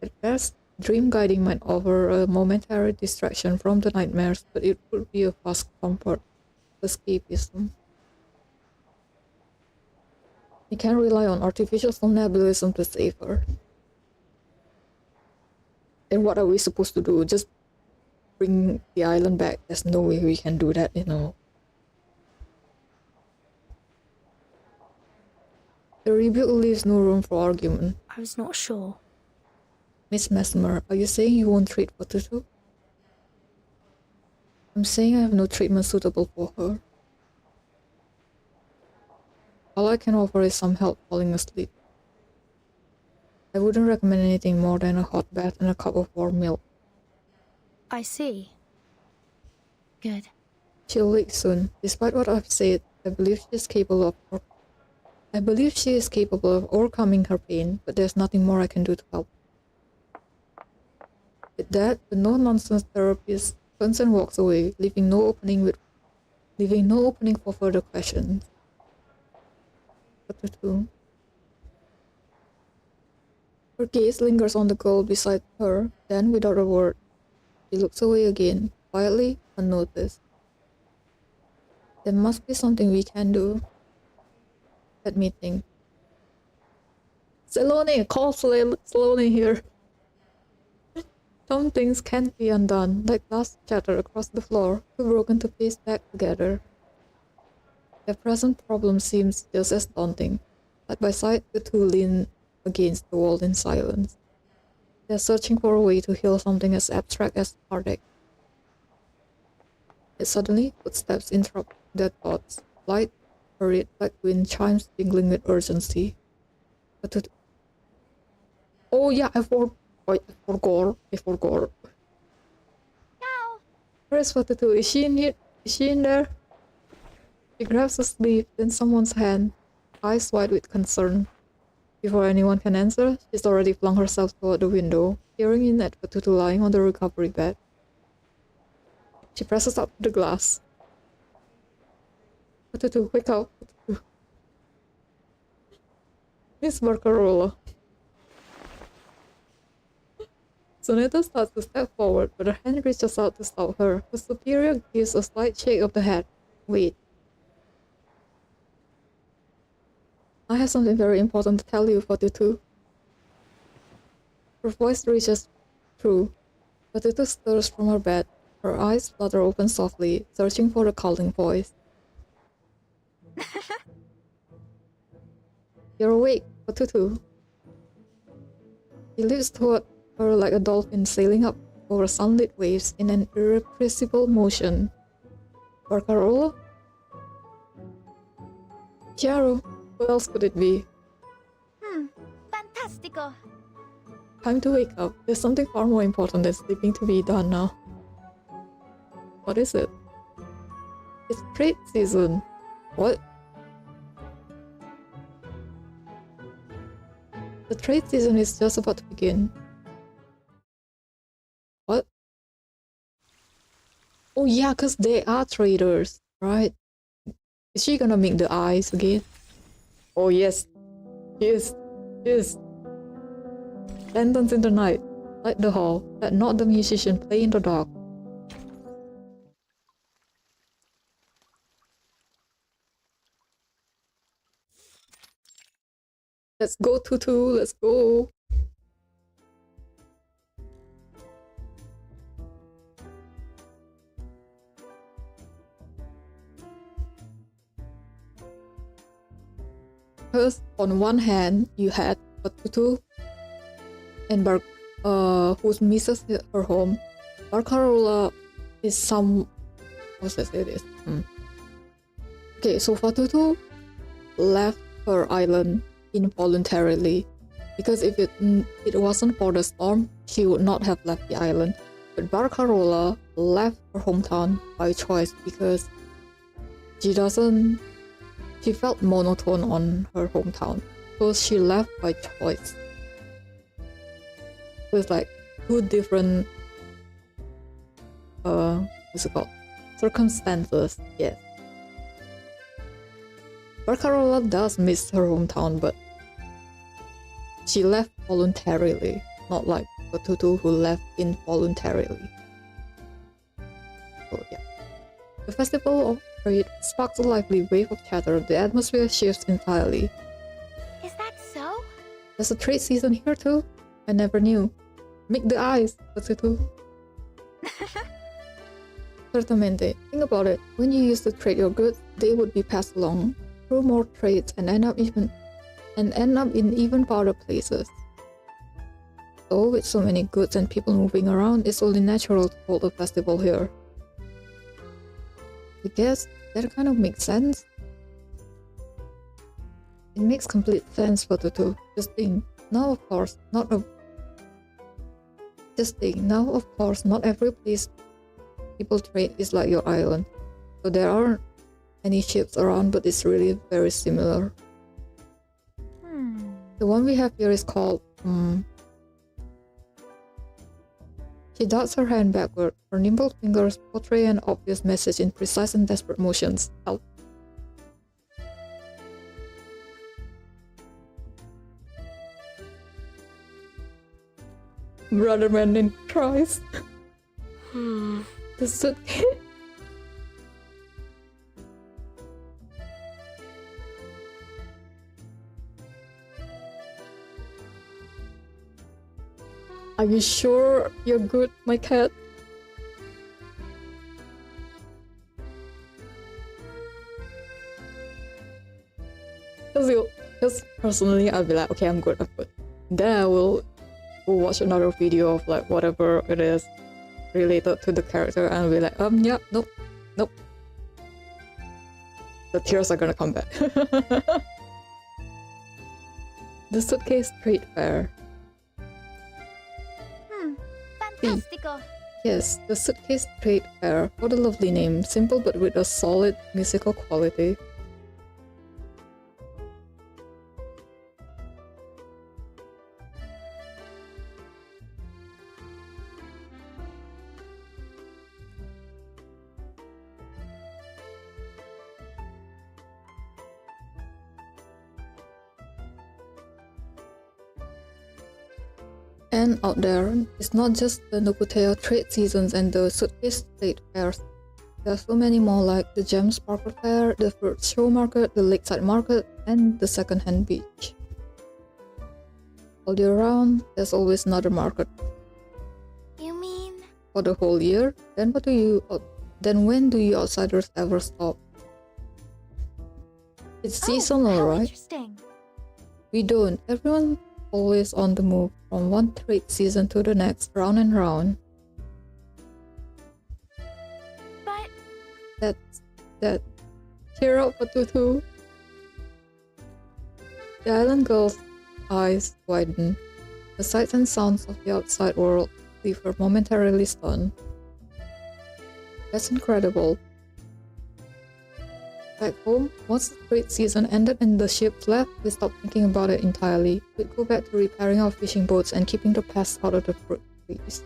At best, dream guiding might offer a momentary distraction from the nightmares, but it would be a vast comfort, escapism. You can't rely on artificial somnambulism to save her. Then what are we supposed to do? Just bring the island back? There's no way we can do that, you know. The rebuke leaves no room for argument. I was not sure. Miss Mesmer, are you saying you won't treat Fatutu? I'm saying I have no treatment suitable for her. All I can offer is some help falling asleep. I wouldn't recommend anything more than a hot bath and a cup of warm milk. I see. Good. She'll wake soon. Despite what I've said, I believe she is capable of overcoming her pain, but there's nothing more I can do to help. With that, the no-nonsense therapist turns and walks away, leaving no opening for further questions. Fatutu. Her gaze lingers on the girl beside her, then without a word, she looks away again, quietly, unnoticed. There must be something we can do. Let me think. Selene, call Selene here. Some things can't be undone, like glass shatter across the floor, too broken to piece back together. Their present problem seems just as daunting. Side by side, the two lean against the wall in silence. They're searching for a way to heal something as abstract as heartache. Yet suddenly, footsteps interrupt their thoughts. Light, hurried, like wind chimes jingling with urgency. Oh yeah, I forgot. Now. Where's Fatutu? Is she in here? Is she in there? She grabs a sleeve, then someone's hand, eyes wide with concern. Before anyone can answer, she's already flung herself toward the window, peering in at Fatutu lying on the recovery bed. She presses up to the glass. Fatutu, wake up. Fatutu. Miss Barcarola. Sonata starts to step forward, but her hand reaches out to stop her. Her superior gives a slight shake of the head. Wait. I have something very important to tell you, Fatutu. Her voice reaches through. Fatutu stirs from her bed. Her eyes flutter open softly, searching for the calling voice. You're awake, Fatutu. He leaps toward her like a dolphin sailing up over sunlit waves in an irrepressible motion. Barcarola? Chiaro, what else could it be? Fantastico. Time to wake up. There's something far more important than sleeping to be done now. What is it? It's trade season. What? The trade season is just about to begin. What? Oh yeah, because they are traders, right? Is she gonna make the eyes again? Oh yes. Yes. Yes. Lanterns in the night. Light the hall. Let not the musician play in the dark. Let's go, Tutu. Let's go. Because on one hand, you had Fatutu and who misses her home. Barcarola is some... How should I say this? Okay, so Fatutu left her island involuntarily, because if it wasn't for the storm, she would not have left the island. But Barcarola left her hometown by choice because she felt monotone on her hometown, so she left by choice. So it's like two different what's it called? Circumstances, yes. Barcarola does miss her hometown, but she left voluntarily, not like Fatutu who left involuntarily. So yeah. The festival of trade sparks a lively wave of chatter. The atmosphere shifts entirely. Is that so? There's a trade season here too? I never knew. Make the eyes, Fatutu. Certamente. Think about it. When you used to trade your goods, they would be passed along through more trades and end up in even farther places. So, with so many goods and people moving around, it's only natural to hold a festival here. I guess that kind of makes sense. It makes complete sense, Fatutu. Just think, Now, of course, not every place people trade is like your island. So there aren't any ships around, but it's really very similar. The one we have here is called She darts her hand backward. Her nimble fingers portray an obvious message in precise and desperate motions. Help. Brother Man tries. The suitcase. Are you sure you're good, my cat? Because personally, I'll be like, okay, I'm good. Then I will watch another video of like whatever it is related to the character, and I'll be like, yeah, nope. The tears are gonna come back. The suitcase trade fair. Fantastico. Yes, the suitcase trade fair. What a lovely name. Simple but with a solid musical quality. And out there, it's not just the Nokuteo trade seasons and the suitcase trade fairs. There are so many more like the Gem Sparkle Fair, the Fruit Show Market, the Lakeside Market, and the Secondhand Beach. All year round, there's always another market. You mean? For the whole year? Then when do you outsiders ever stop? It's seasonal, how right? Interesting. We don't. Everyone's always on the move, from one trade season to the next, round and round. But That. Cheer up, Fatutu. The island girl's eyes widen. The sights and sounds of the outside world leave her momentarily stunned. That's incredible. Back home, once the trade season ended and the ships left, we stopped thinking about it entirely. We'd go back to repairing our fishing boats and keeping the pests out of the fruit trees.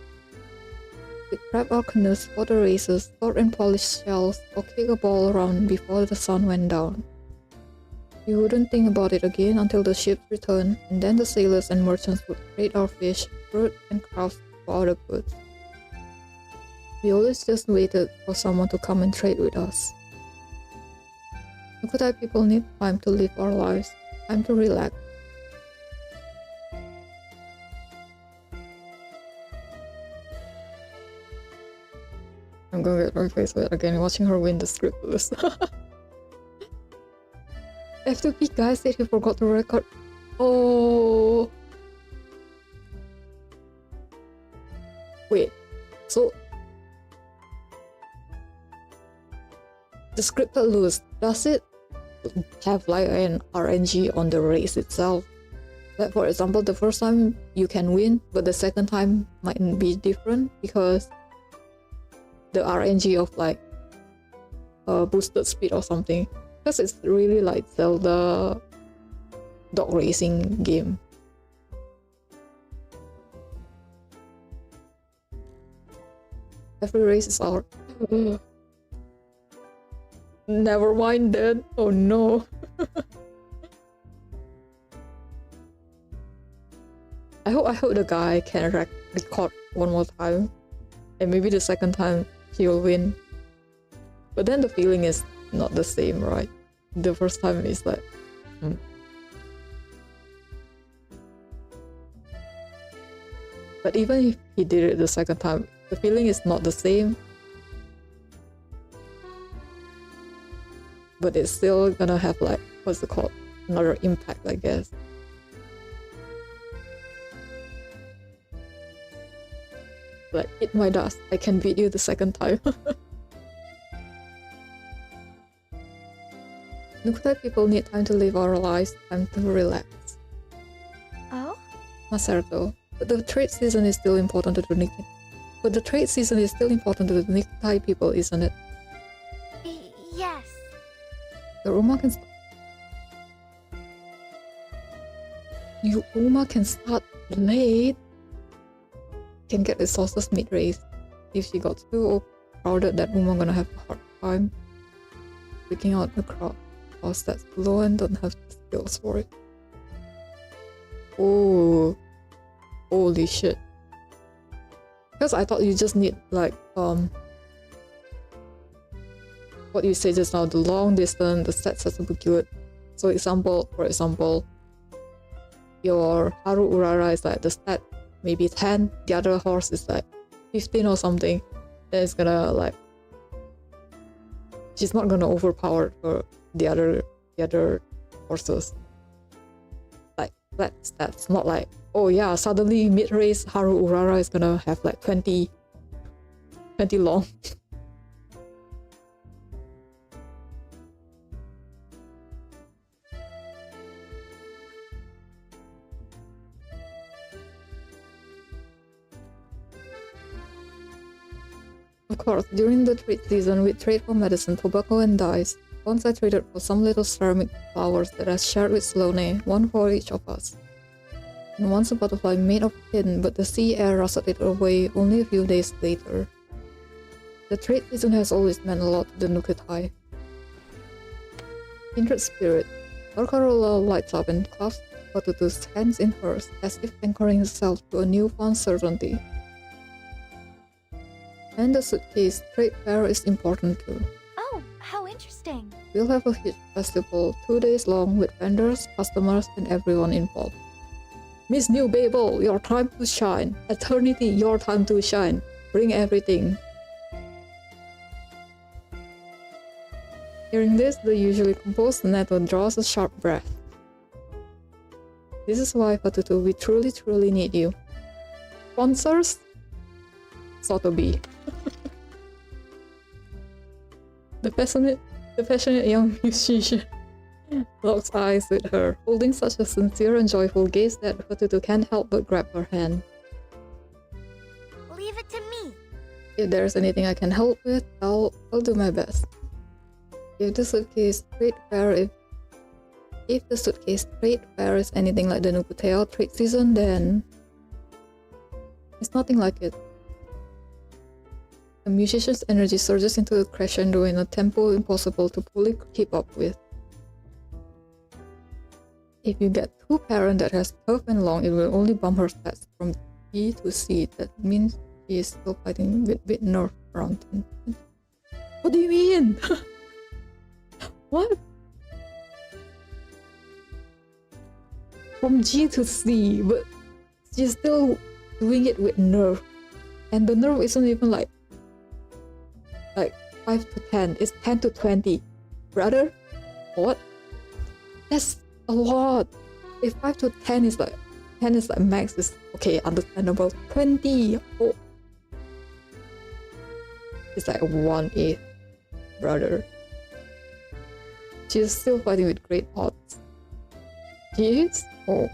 We'd prep our canoes for the races, sort and polish shells, or kick a ball around before the sun went down. We wouldn't think about it again until the ships returned, and then the sailors and merchants would trade our fish, fruit, and crafts for other goods. We always just waited for someone to come and trade with us. Nukutai people need time to live our lives, time to relax. I'm gonna get my face wet again watching her win the script list. F2P guy said he forgot to record. Oh. Wait, so the scripted lose, does it have like an RNG on the race itself? Like for example, the first time you can win, but the second time might be different because the RNG of like boosted speed or something. Because it's really like Zelda dog racing game. Every race is out. Never mind that. Oh no. I hope the guy can record one more time, and maybe the second time he'll win. But then the feeling is not the same, right? The first time is like, But even if he did it the second time, the feeling is not the same. But it's still gonna have like, what's it called? Another impact, I guess. Like, eat my dust, I can beat you the second time. Nukutai people need time to live our lives, time to relax. Oh? Masato. But the trade season is still important to the Nikkei people, isn't it? Yes. The Uma can start late. Can get resources mid-race. If she got too crowded, that Uma gonna have a hard time picking out the crowd. Or stats low and don't have the skills for it. Oh, holy shit. Because I thought you just need like what you say just now, the long distance, the stats has to be good. So for example, your Haru Urara is like the stat maybe 10, the other horse is like 15 or something. Then it's gonna like, she's not gonna overpower the other horses. Like that's not like, oh yeah, suddenly mid-race Haru Urara is gonna have like 20 long. Of course, during the trade season, we trade for medicine, tobacco, and dyes. Once I traded for some little ceramic flowers that I shared with Sloane, one for each of us. And once a butterfly made of tin, but the sea air rustled it away only a few days later. The trade season has always meant a lot to the Nukutai. Kindred spirit, Barcarola lights up and clasps Fatutu's hands in hers, as if anchoring herself to a newfound certainty. And the suitcase trade fair is important too. Oh, how interesting. We'll have a huge festival, 2 days long, with vendors, customers, and everyone involved. Miss New Babel, your time to shine. Eternity, your time to shine. Bring everything. Hearing this, the usually composed Neto draws a sharp breath. This is why, Fatutu, we truly need you. Sponsors? Sotobi. The passionate young musician locks eyes with her, holding such a sincere and joyful gaze that Fatutu can't help but grab her hand. Leave it to me. If there's anything I can help with, I'll do my best. If the suitcase trade fair is anything like the Nukuteo trade season, then it's nothing like it. The musician's energy surges into a crescendo in a tempo impossible to fully keep up with. If you get too parent that has tough and long, it will only bump her stats from B to C. That means she is still fighting with nerve around 10. What do you mean? What? From G to C, but she's still doing it with nerve. And the nerve isn't even like 5 to 10, it's 10 to 20. Brother? What? That's a lot. If 5 to 10 is like max, is okay, understandable. 20, oh. It's like 1/8, brother. She's still fighting with great odds. She is? Oh.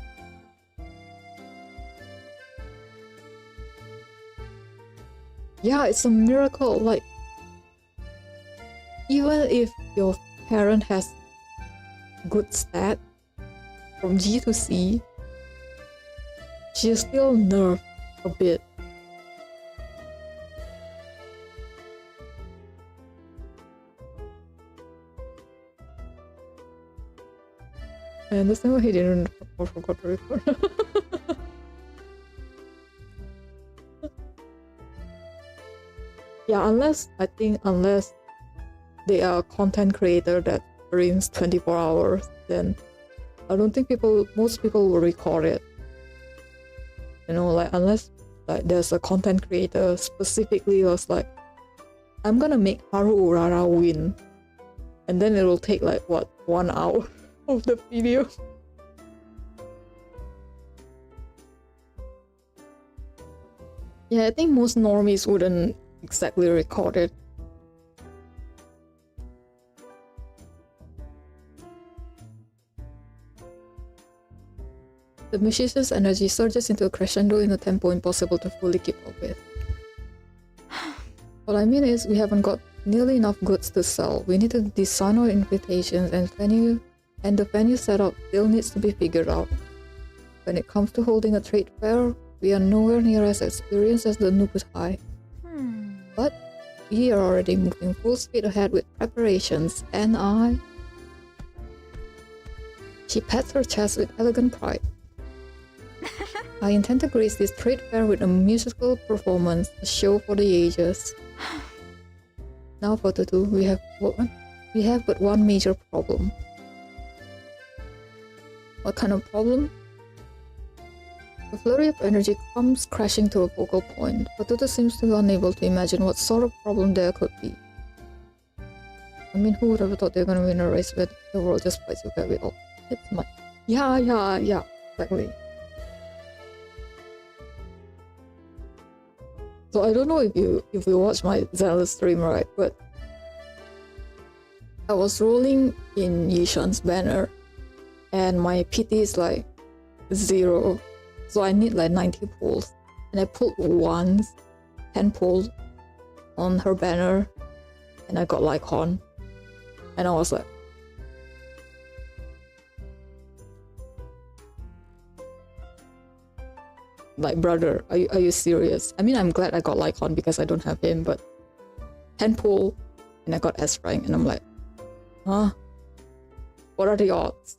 Yeah, it's a miracle. Like, even if your parent has good stat from G to C, she's still nerfed a bit. I understand why he didn't or forgot to record. Yeah, unless they are a content creator that streams 24 hours, then I don't think most people will record it. You know, like, unless like there's a content creator specifically was like, I'm gonna make Haru Urara win, and then it will take like what, 1 hour of the video. Yeah, I think most normies wouldn't exactly record it. The musician's energy surges into a crescendo in a tempo impossible to fully keep up with. What I mean is, we haven't got nearly enough goods to sell. We need to design our invitations and the venue setup still needs to be figured out. When it comes to holding a trade fair, we are nowhere near as experienced as the Nubut High. But we are already moving full speed ahead with preparations, and She pats her chest with elegant pride. I intend to grace this trade fair with a musical performance, a show for the ages. Now, Fatutu, we have but one major problem. What kind of problem? The flurry of energy comes crashing to a focal point. Fatutu seems to be unable to imagine what sort of problem there could be. I mean, who would ever thought they were going to win a race where the world just fights you back with all its might? Yeah, exactly. So I don't know if you watch my Zelda stream, right? But I was rolling in Yishan's banner, and my PT is like 0, so I need like 90 pulls, and I pulled once, 10 pulls on her banner, and I got Lycon, and I was like, brother, are you serious? I mean, I'm glad I got Lycon because I don't have him, but 10 pull and I got S rank, and I'm like, huh? What are the odds?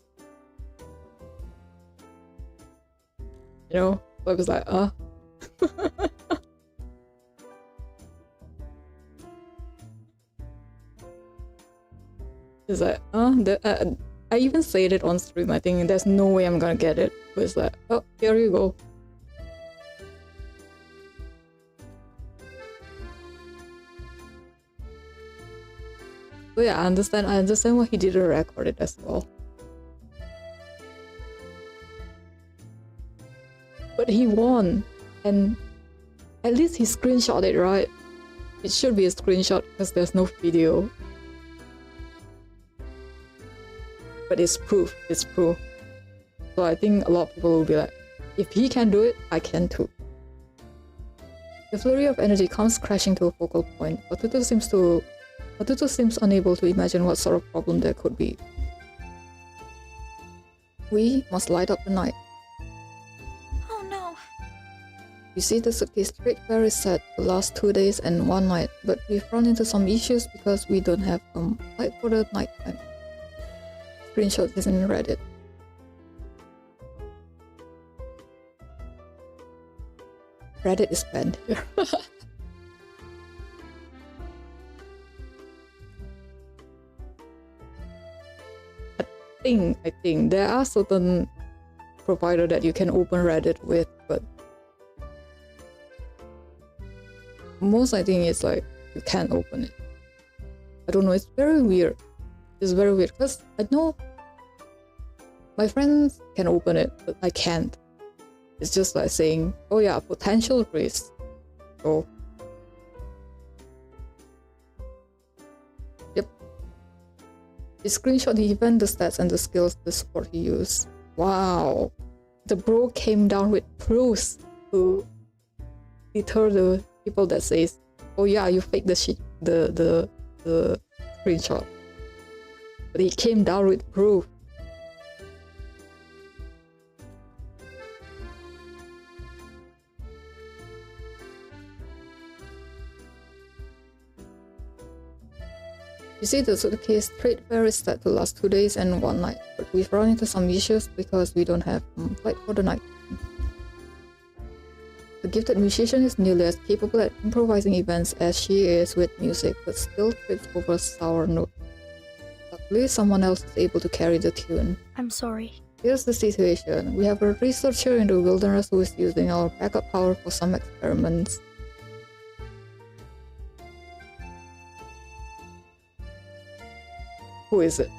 You know? So I was like, It's like, I even said it on stream. I think there's no way I'm gonna get it. But it's like, oh, here you go. So yeah, I understand why he didn't record it as well. But he won, and at least he screenshot it, right? It should be a screenshot because there's no video. But it's proof, So I think a lot of people will be like, if he can do it, I can too. The flurry of energy comes crashing to a focal point. Fatutu seems unable to imagine what sort of problem there could be. We must light up the night. Oh no. You see, the suitcase trade fair is set to last 2 days and 1 night, but we've run into some issues because we don't have light for the night time. Screenshot is in Reddit. Reddit is banned here. I think there are certain providers that you can open Reddit with, but most I think it's like you can't open it. I don't know, it's very weird. It's very weird because I know my friends can open it, but I can't. It's just like saying, oh yeah, potential risk. So yep. He screenshot the event, the stats, and the skills the support he used. Wow. The bro came down with proofs to deter the people that says, oh yeah, you faked the screenshot. But he came down with proof. You see, the suitcase trade fair is set to last 2 days and 1 night, but we've run into some issues because we don't have light for the night. The gifted musician is nearly as capable at improvising events as she is with music, but still trips over sour notes. Luckily, someone else is able to carry the tune. I'm sorry. Here's the situation. We have a researcher in the wilderness who is using our backup power for some experiments. Who is it?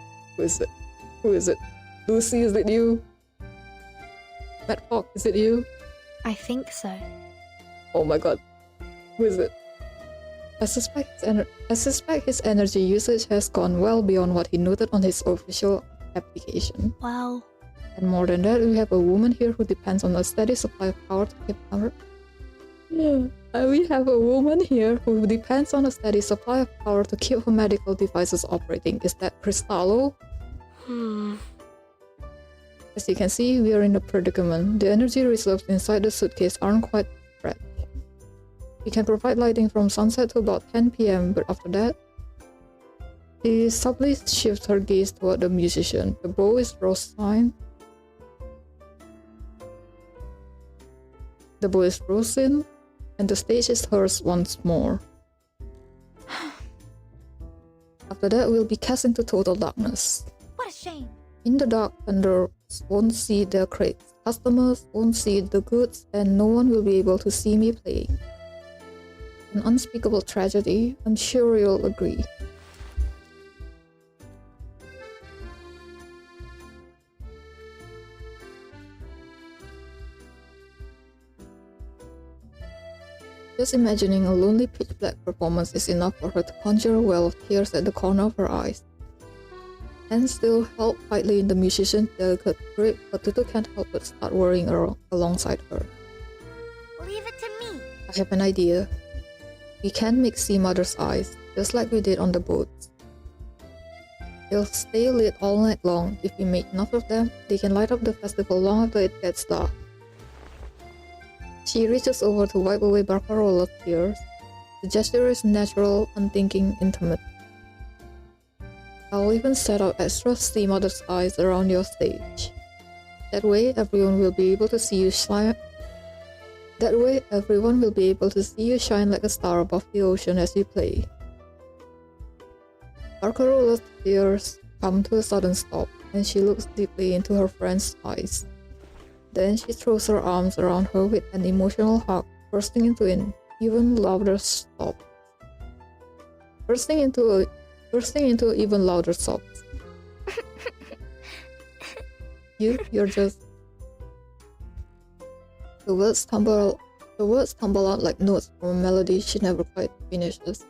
Lucy, is it you? Matt Fox, is it you? I think so. Oh my god. Who is it? I suspect his energy usage has gone well beyond what he noted on his official application. Well, And more than that, we have a woman here who depends on a steady supply of power to keep her. We have a woman here who depends on a steady supply of power to keep her medical devices operating. Is that Cristallo? As you can see, we are in a predicament. The energy reserves inside the suitcase aren't quite fresh. We can provide lighting from sunset to about 10 p.m., but after that, she subtly shifts her gaze toward the musician. The bow is rose-signed. The bow is frozen, and the stage is hers once more. After that, we'll be cast into total darkness. What a shame. In the dark, vendors won't see their crates, customers won't see the goods, and no one will be able to see me play. An unspeakable tragedy, I'm sure you'll agree. Just imagining a lonely pitch-black performance is enough for her to conjure a well of tears at the corner of her eyes. Hands still held tightly in the musician's delicate grip, Fatutu can't help but start worrying alongside her. Leave it to me. I have an idea. We can make Sea Mother's eyes, just like we did on the boats. They'll stay lit all night long. If we make enough of them, they can light up the festival long after it gets dark. She reaches over to wipe away Barcarola's tears. The gesture is natural, unthinking, intimate. I'll even set up extra Sea Mother's eyes around your stage. That way, everyone will be able to see you shine. Like a star above the ocean as you play. Barcarola's tears come to a sudden stop, and she looks deeply into her friend's eyes. Then she throws her arms around her with an emotional hug, bursting into an even louder sob. Bursting into even louder sobs. You're just... The words tumble out like notes from a melody she never quite finishes.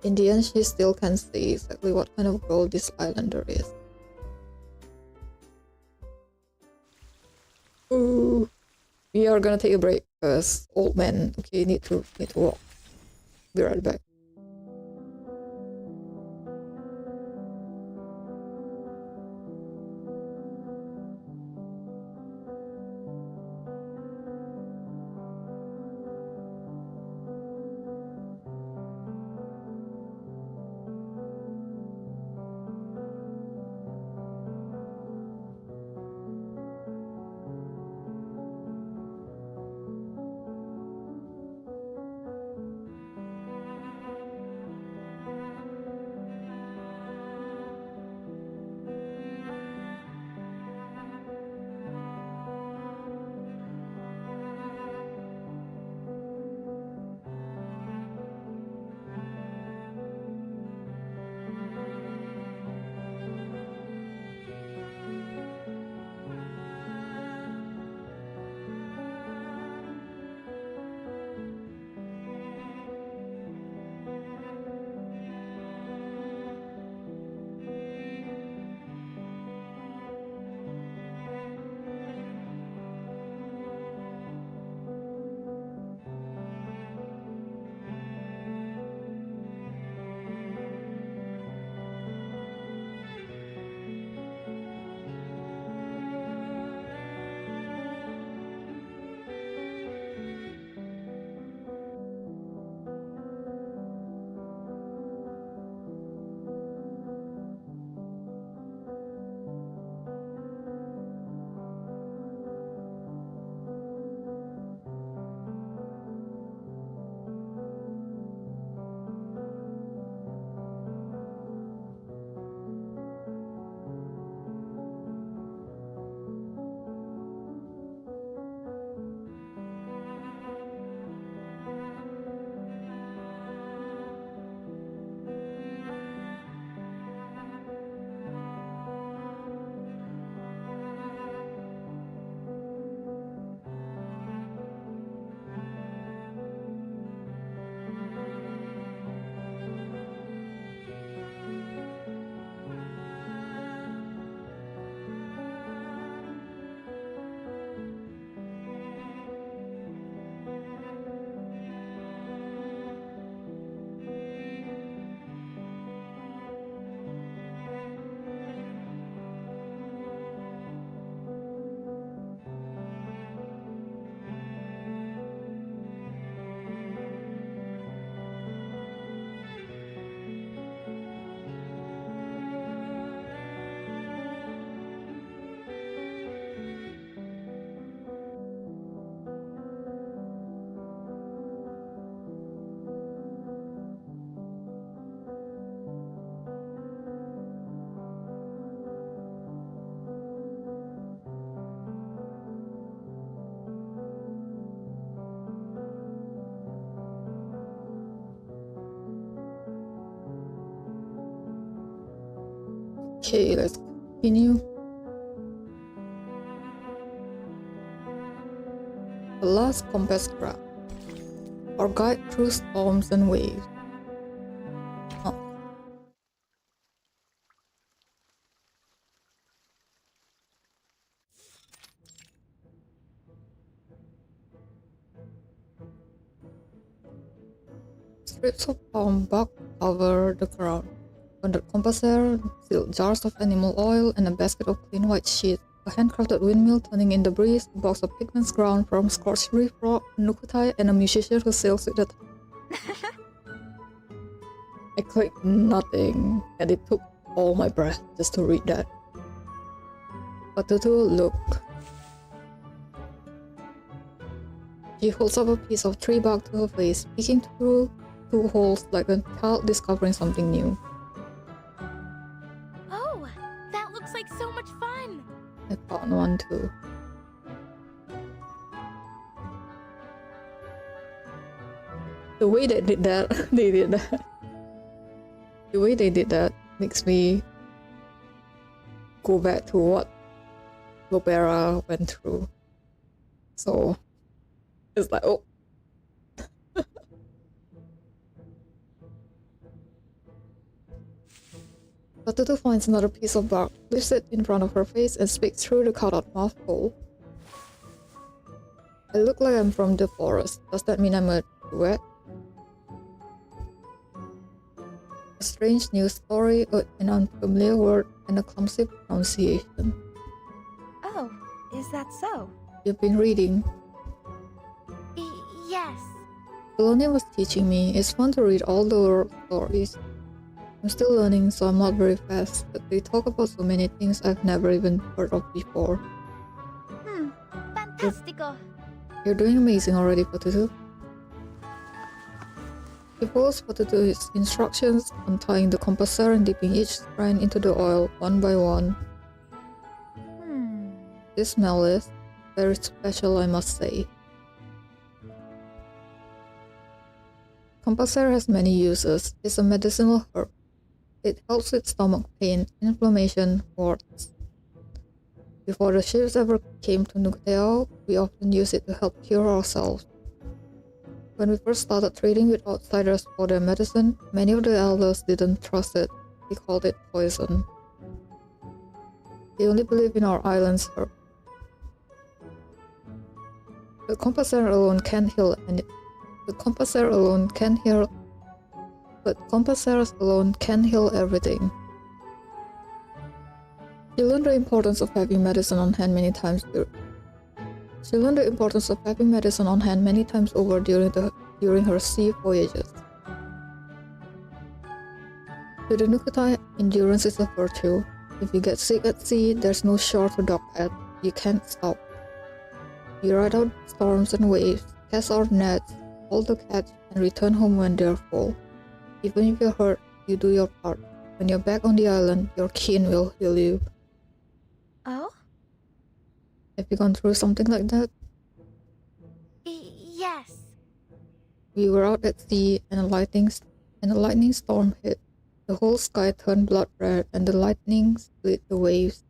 In the end, she still can't say exactly what kind of girl this islander is. Ooh. We are gonna take a break because old man, okay, need to walk. Be right back. Okay, let's continue. The last compass graph. Our guide through storms and waves. Oh. Strips of palm bark cover the ground. On the compasser, sealed jars of animal oil and a basket of clean white sheets. A handcrafted windmill turning in the breeze, a box of pigments ground from scorched reef rock, a nukutai, and a musician who sails with the I clicked nothing, and it took all my breath just to read that. Fatutu looked. She holds up a piece of tree bark to her face, peeking through 2 holes like a child discovering something new. Oh, that looks like so much fun. I found one too. The way they did that, The way they did that makes me go back to what Lopera went through. So it's like, oh. Fatutu finds another piece of bark, lifts it in front of her face, and speaks through the cut-out mouthful. I look like I'm from the forest. Does that mean I'm a duet? A strange new story, an unfamiliar word, and a clumsy pronunciation. Oh, is that so? You've been reading. Yes. Bologna was teaching me. It's fun to read all the world stories. I'm still learning, so I'm not very fast, but they talk about so many things I've never even heard of before. Fantastico. You're doing amazing already, Fatutu. He follows Fatutu's instructions, untying the compasser and dipping each strand into the oil one by one. This smell is very special, I must say. Compasser has many uses. It's a medicinal herb. It helps with stomach pain, inflammation, warts. Before the ships ever came to Nukteo, we often used it to help cure ourselves. When we first started trading with outsiders for their medicine, many of the elders didn't trust it. They called it poison. They only believe in our island's herb. The compasser alone can't heal any. The compasser alone can heal. But compassers alone can heal everything. She learned the importance of having medicine on hand many times. She learned the importance of having medicine on hand many times over during her sea voyages. To the Nukutai, endurance is a virtue. If you get sick at sea, there's no shore to dock at. You can't stop. You ride out storms and waves, cast out nets, hold the catch, and return home when they're full. Even if you're hurt, you do your part. When you're back on the island, your kin will heal you. Oh? Have you gone through something like that? Yes. We were out at sea, and a lightning storm hit. The whole sky turned blood red, and the lightning split the waves.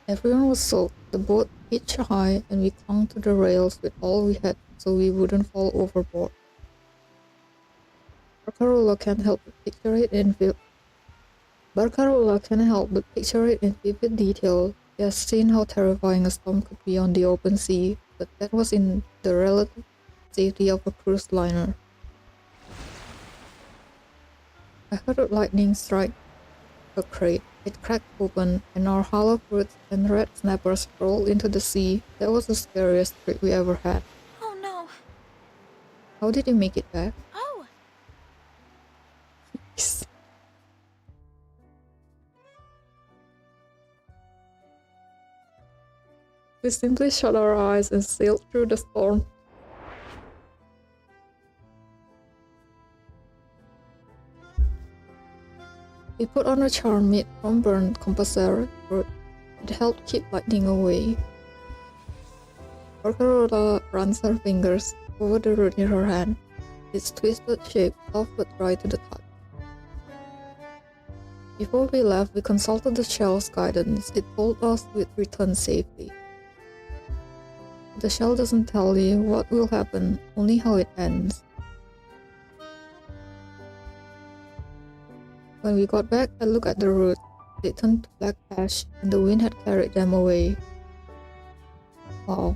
Everyone was soaked. The boat pitched high, and we clung to the rails with all we had so we wouldn't fall overboard. Barcarola can't help but picture it in vivid detail. He has seen how terrifying a storm could be on the open sea, but that was in the relative safety of a cruise liner. I heard a lightning strike a crate. It cracked open, and our hollow fruits and red snappers rolled into the sea. That was the scariest trip we ever had. Oh no. How did you make it back? Oh. We simply shut our eyes and sailed through the storm. We put on a charm made from burnt compasser fruit. It helped keep lightning away. Barcarola runs her fingers over the root in her hand. its twisted shape soft but dry to the touch. Before we left, we consulted the shell's guidance. It told us we'd return safely. The shell doesn't tell you what will happen, only how it ends. When we got back, I looked at the roots. They turned to black ash, and the wind had carried them away. Wow.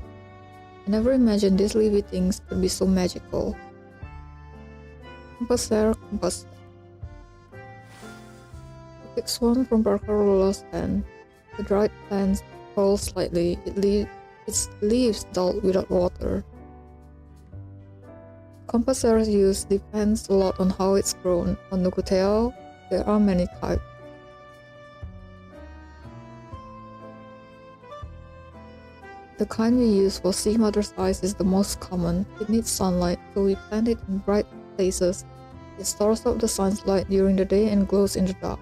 I never imagined these living things could be so magical. Compasser. I picked one from Barcarola's hand. The dried plants curl slightly. Its leaves dull without water. Compasser's use depends a lot on how it's grown. On Nukuteo, there are many types. The kind we use for sea mother's eyes is the most common. It needs sunlight, so we plant it in bright places. It stores up the sun's light during the day and glows in the dark.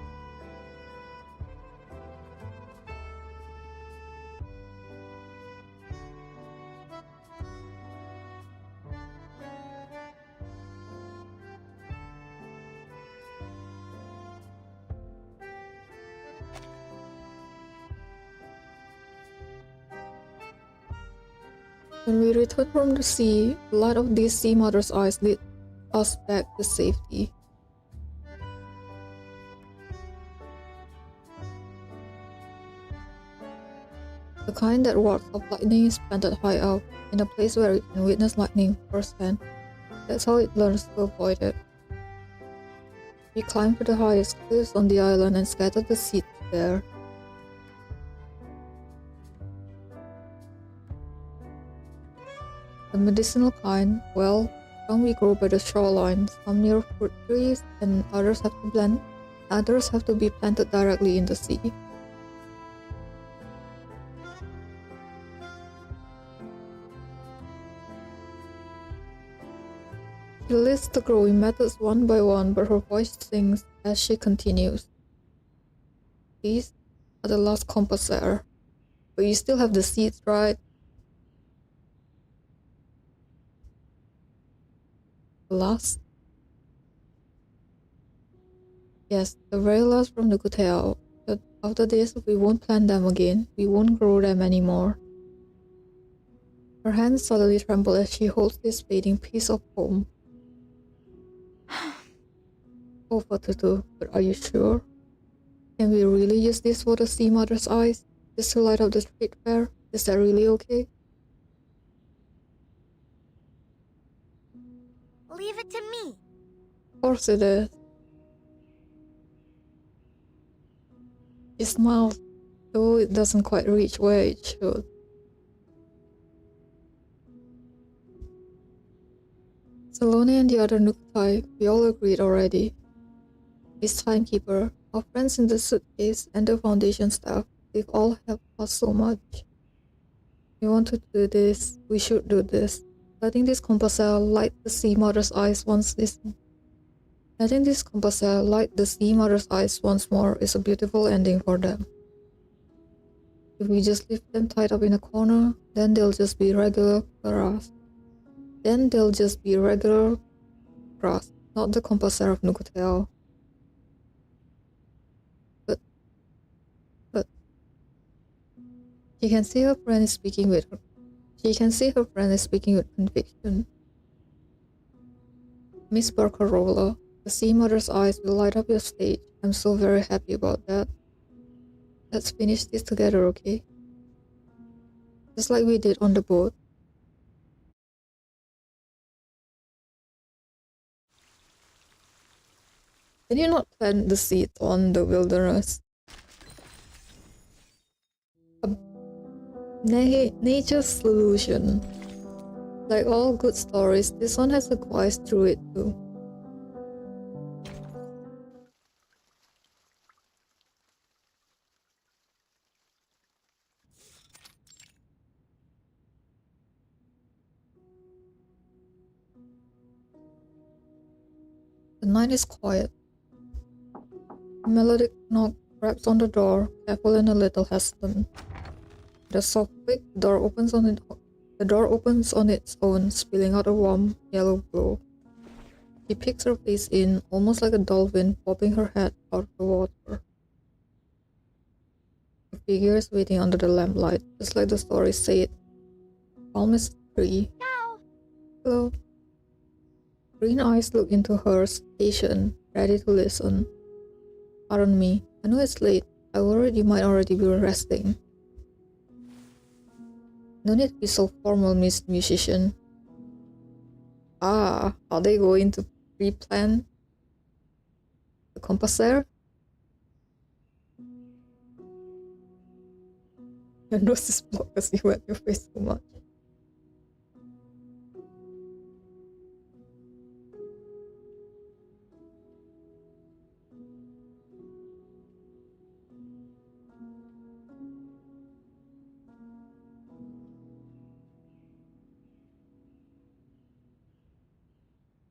When we returned from the sea, the light of these sea mother's eyes led us back to safety. The kind that wards off lightning is planted high up, in a place where it can witness lightning firsthand. That's how it learns to avoid it. We climbed to the highest cliffs on the island and scattered the seeds there. The medicinal kind, well, some we grow by the shoreline, some near fruit trees, and others have to be planted directly in the sea. She lists the growing methods one by one, but her voice sings as she continues. These are the last compasser, but you still have the seeds, right? The last? Yes, the very last from the Guteo. But after this, we won't plant them again. We won't grow them anymore. Her hands suddenly tremble as she holds this fading piece of foam. Oh, Fatutu, but are you sure? Can we really use this for the sea mother's eyes? Just to light up the street fair? Is that really okay? Leave it to me. Of course it is. She smiles, though it doesn't quite reach where it should. Salone and the other Nukutai, we all agreed already. Miss Timekeeper, our friends in the suitcase, and the foundation staff, they've all helped us so much. We want to do this, we should do this. Letting this compasser light the sea mother's eyes once more is a beautiful ending for them. If we just leave them tied up in a corner, then they'll just be regular grass. Not the compasser of Nukuteo. But she can see her friend is speaking with conviction. Miss Barcarola, the sea mother's eyes will light up your stage. I'm so very happy about that. Let's finish this together, okay? Just like we did on the boat. Can you not plant the seed on the wilderness? Nature's solution. Like all good stories, this one has a quest through it too. The night is quiet. A melodic knock raps on the door, careful and a little hesitant. With a soft click, the door opens on its own, spilling out a warm yellow glow. She picks her face in, almost like a dolphin popping her head out of the water. A figure is waiting under the lamplight, just like the story said. Calm as a tree. Ciao. Hello. Green eyes look into hers, patient, ready to listen. Pardon me, I know it's late. I worried you might already be resting. No need to be so formal, Miss Musician. Ah, are they going to pre-plan the composer? Your nose is blocked because you wet your face too much.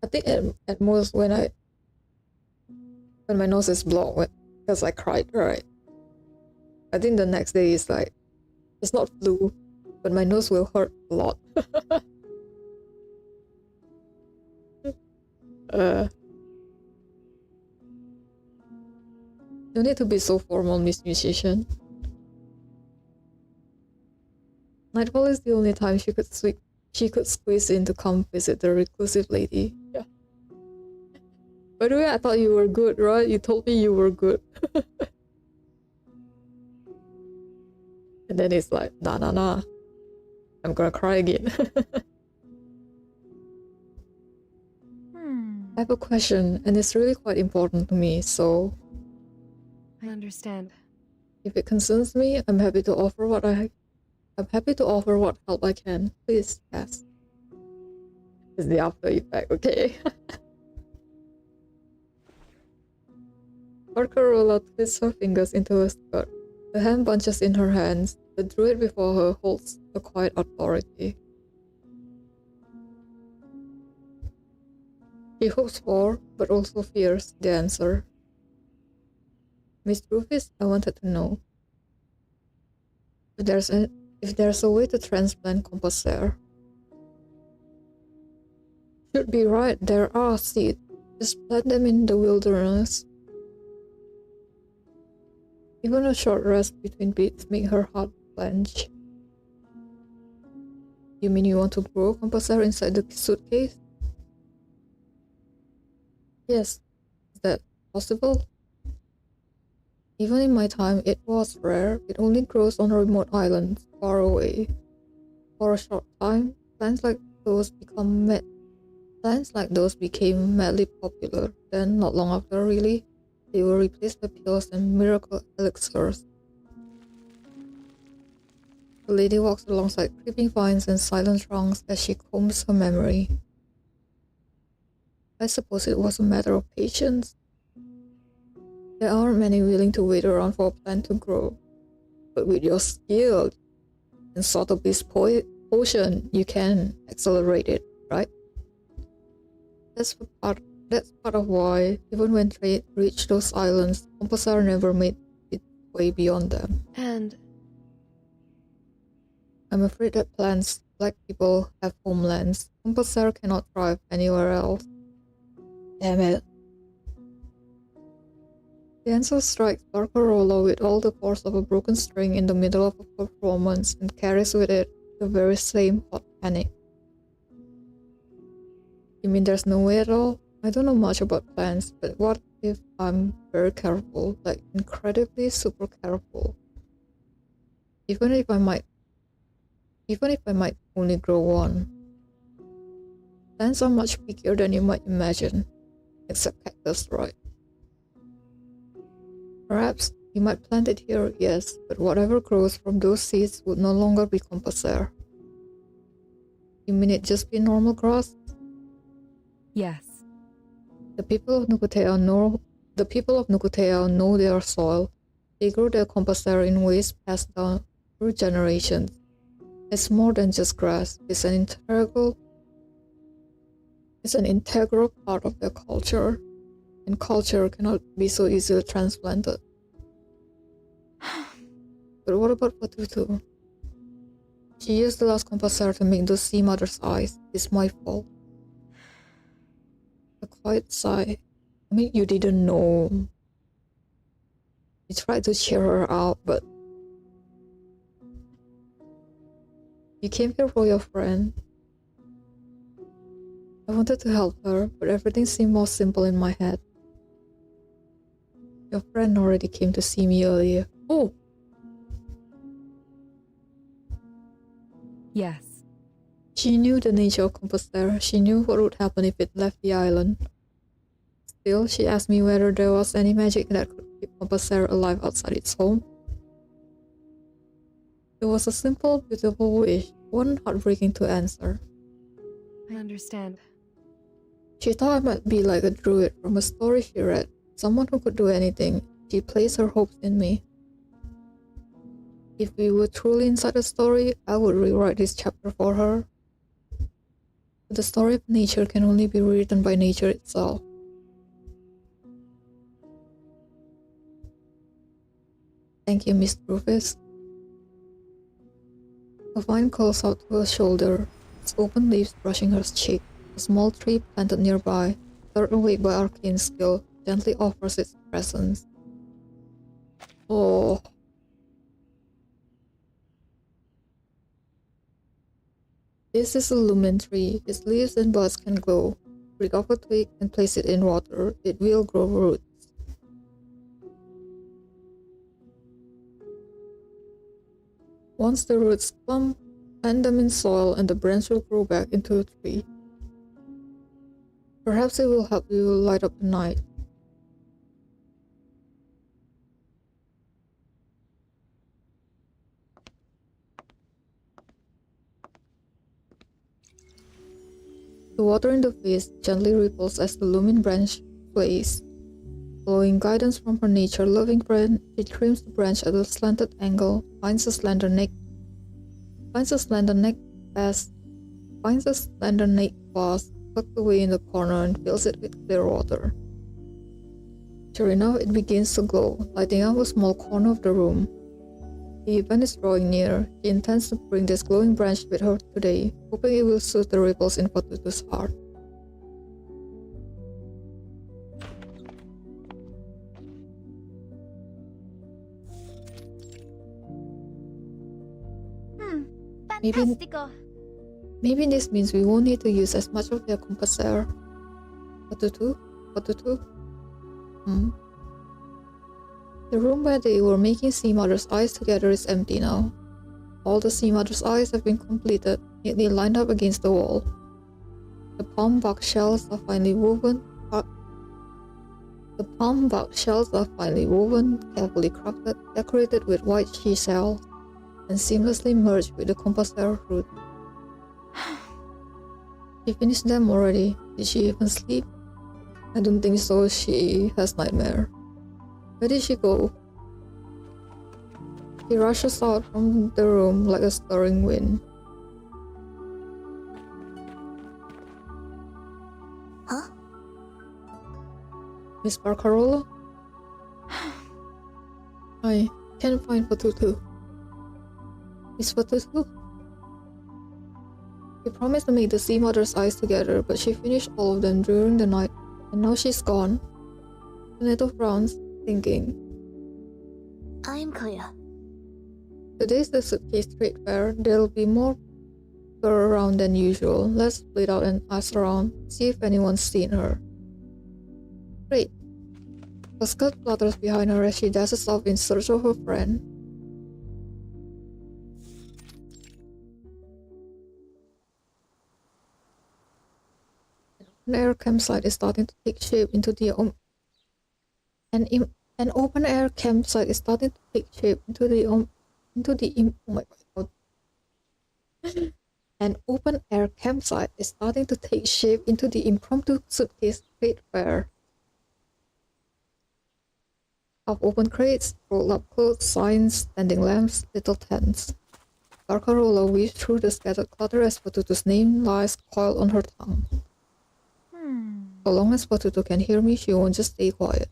I think at most when my nose is blocked because I cried, right? I think the next day is like, it's not flu, but my nose will hurt a lot. No need to be so formal, Miss Musician. Nightfall is the only time she could squeeze in to come visit the reclusive lady. Yeah. By the way, I thought you were good, right? You told me you were good. And then it's like, nah. I'm gonna cry again. I have a question, and it's really quite important to me, so I understand. if it concerns me, I'm happy to offer what help I can. Please ask. It's the after effect, okay? Barcarola twists her fingers into her skirt. The hand bunches in her hands. The druid before her holds a quiet authority. She hopes for, but also fears, the answer. Miss Rufus, I wanted to know if there's a way to transplant composer. Should be right, there are seeds. Just plant them in the wilderness. Even a short rest between beats make her heart clench. You mean you want to grow composer inside the suitcase? Yes. Is that possible? Even in my time, it was rare. It only grows on remote islands, far away. For a short time, plants like those became madly popular. Then, not long after, really, they were replaced by pills and miracle elixirs. The lady walks alongside creeping vines and silent trunks as she combs her memory. I suppose it was a matter of patience. There aren't many willing to wait around for a plant to grow. But with your skill and sort of this potion, you can accelerate it, right? That's part of why, even when trade reached those islands, composer never made its way beyond them. And I'm afraid that plants, like people, have homelands. Composer cannot thrive anywhere else. Damn it. The answer strikes Barcarola with all the force of a broken string in the middle of a performance and carries with it the very same hot panic. You mean there's no way at all? I don't know much about plants, but what if I'm very careful, like incredibly super careful? Even if I might only grow one. Plants are much bigger than you might imagine, except cactus, right? Perhaps you might plant it here, yes, but whatever grows from those seeds would no longer be composer. You mean it just be normal grass? yes. The people of Nukutea know their soil. They grow their composer in ways passed down through generations. It's more than just grass. It's an integral part of their culture, and culture cannot be so easily transplanted. But what about Fatutu? She used the last composer to make those sea mother's eyes. It's my fault. A quiet sigh. I mean, you didn't know. You tried to cheer her out, but you came here for your friend. I wanted to help her, but everything seemed more simple in my head. Your friend already came to see me earlier. Oh! Yes. She knew the nature of Compostera. She knew what would happen if it left the island. Still, she asked me whether there was any magic that could keep Compostera alive outside its home. It was a simple, beautiful wish, one heartbreaking to answer. I understand. She thought I might be like a druid from a story she read, someone who could do anything. She placed her hopes in me. If we were truly inside the story, I would rewrite this chapter for her. But the story of nature can only be written by nature itself. Thank you, Miss Rufus. A vine calls out to her shoulder, its open leaves brushing her cheek. A small tree planted nearby, stirred awake by arcane skill, gently offers its presence. Oh. This is a lumen tree. Its leaves and buds can glow. Break off a twig and place it in water. It will grow roots. Once the roots plump, plant them in soil and the branch will grow back into a tree. Perhaps it will help you light up the night. The water in the vase gently ripples as the lumen branch sways. Following guidance from her nature-loving friend, she trims the branch at a slanted angle, finds a slender neck vase tucked away in the corner and fills it with clear water. Sure enough, it begins to glow, lighting up a small corner of the room. The event is drawing near. She intends to bring this glowing branch with her today, hoping it will soothe the ripples in Fatutu's heart. Fantastico. Maybe this means we won't need to use as much of their compasser. Fatutu? The room where they were making Sea Mother's eyes together is empty now. All the Sea Mother's eyes have been completed, neatly lined up against the wall. The palm bark shells are finely woven, carefully crafted, decorated with white seashells, and seamlessly merged with the compasser fruit. She finished them already. Did she even sleep? I don't think so. She has nightmare. Where did she go? She rushes out from the room like a stirring wind. Huh? Miss Barcarola? I can't find Fatutu. Miss Fatutu? She promised to make the Sea Mother's eyes together, but she finished all of them during the night, and now she's gone. Tomato frowns, thinking. I'm clear. Today's the suitcase trade fair. There'll be more people around than usual. Let's split out and ask around, see if anyone's seen her. Great. A skirt flutters behind her as she dashes off in search of her friend. An air campsite is starting to take shape into the An open-air campsite is starting to take shape into the oh my god. An open-air campsite is starting to take shape into the impromptu suitcase trade fair. Half-open crates, rolled-up clothes, signs, standing lamps, little tents. Barcarola weaves through the scattered clutter as Fatutu's name lies coiled on her tongue. So long as Fatutu can hear me, she won't just stay quiet.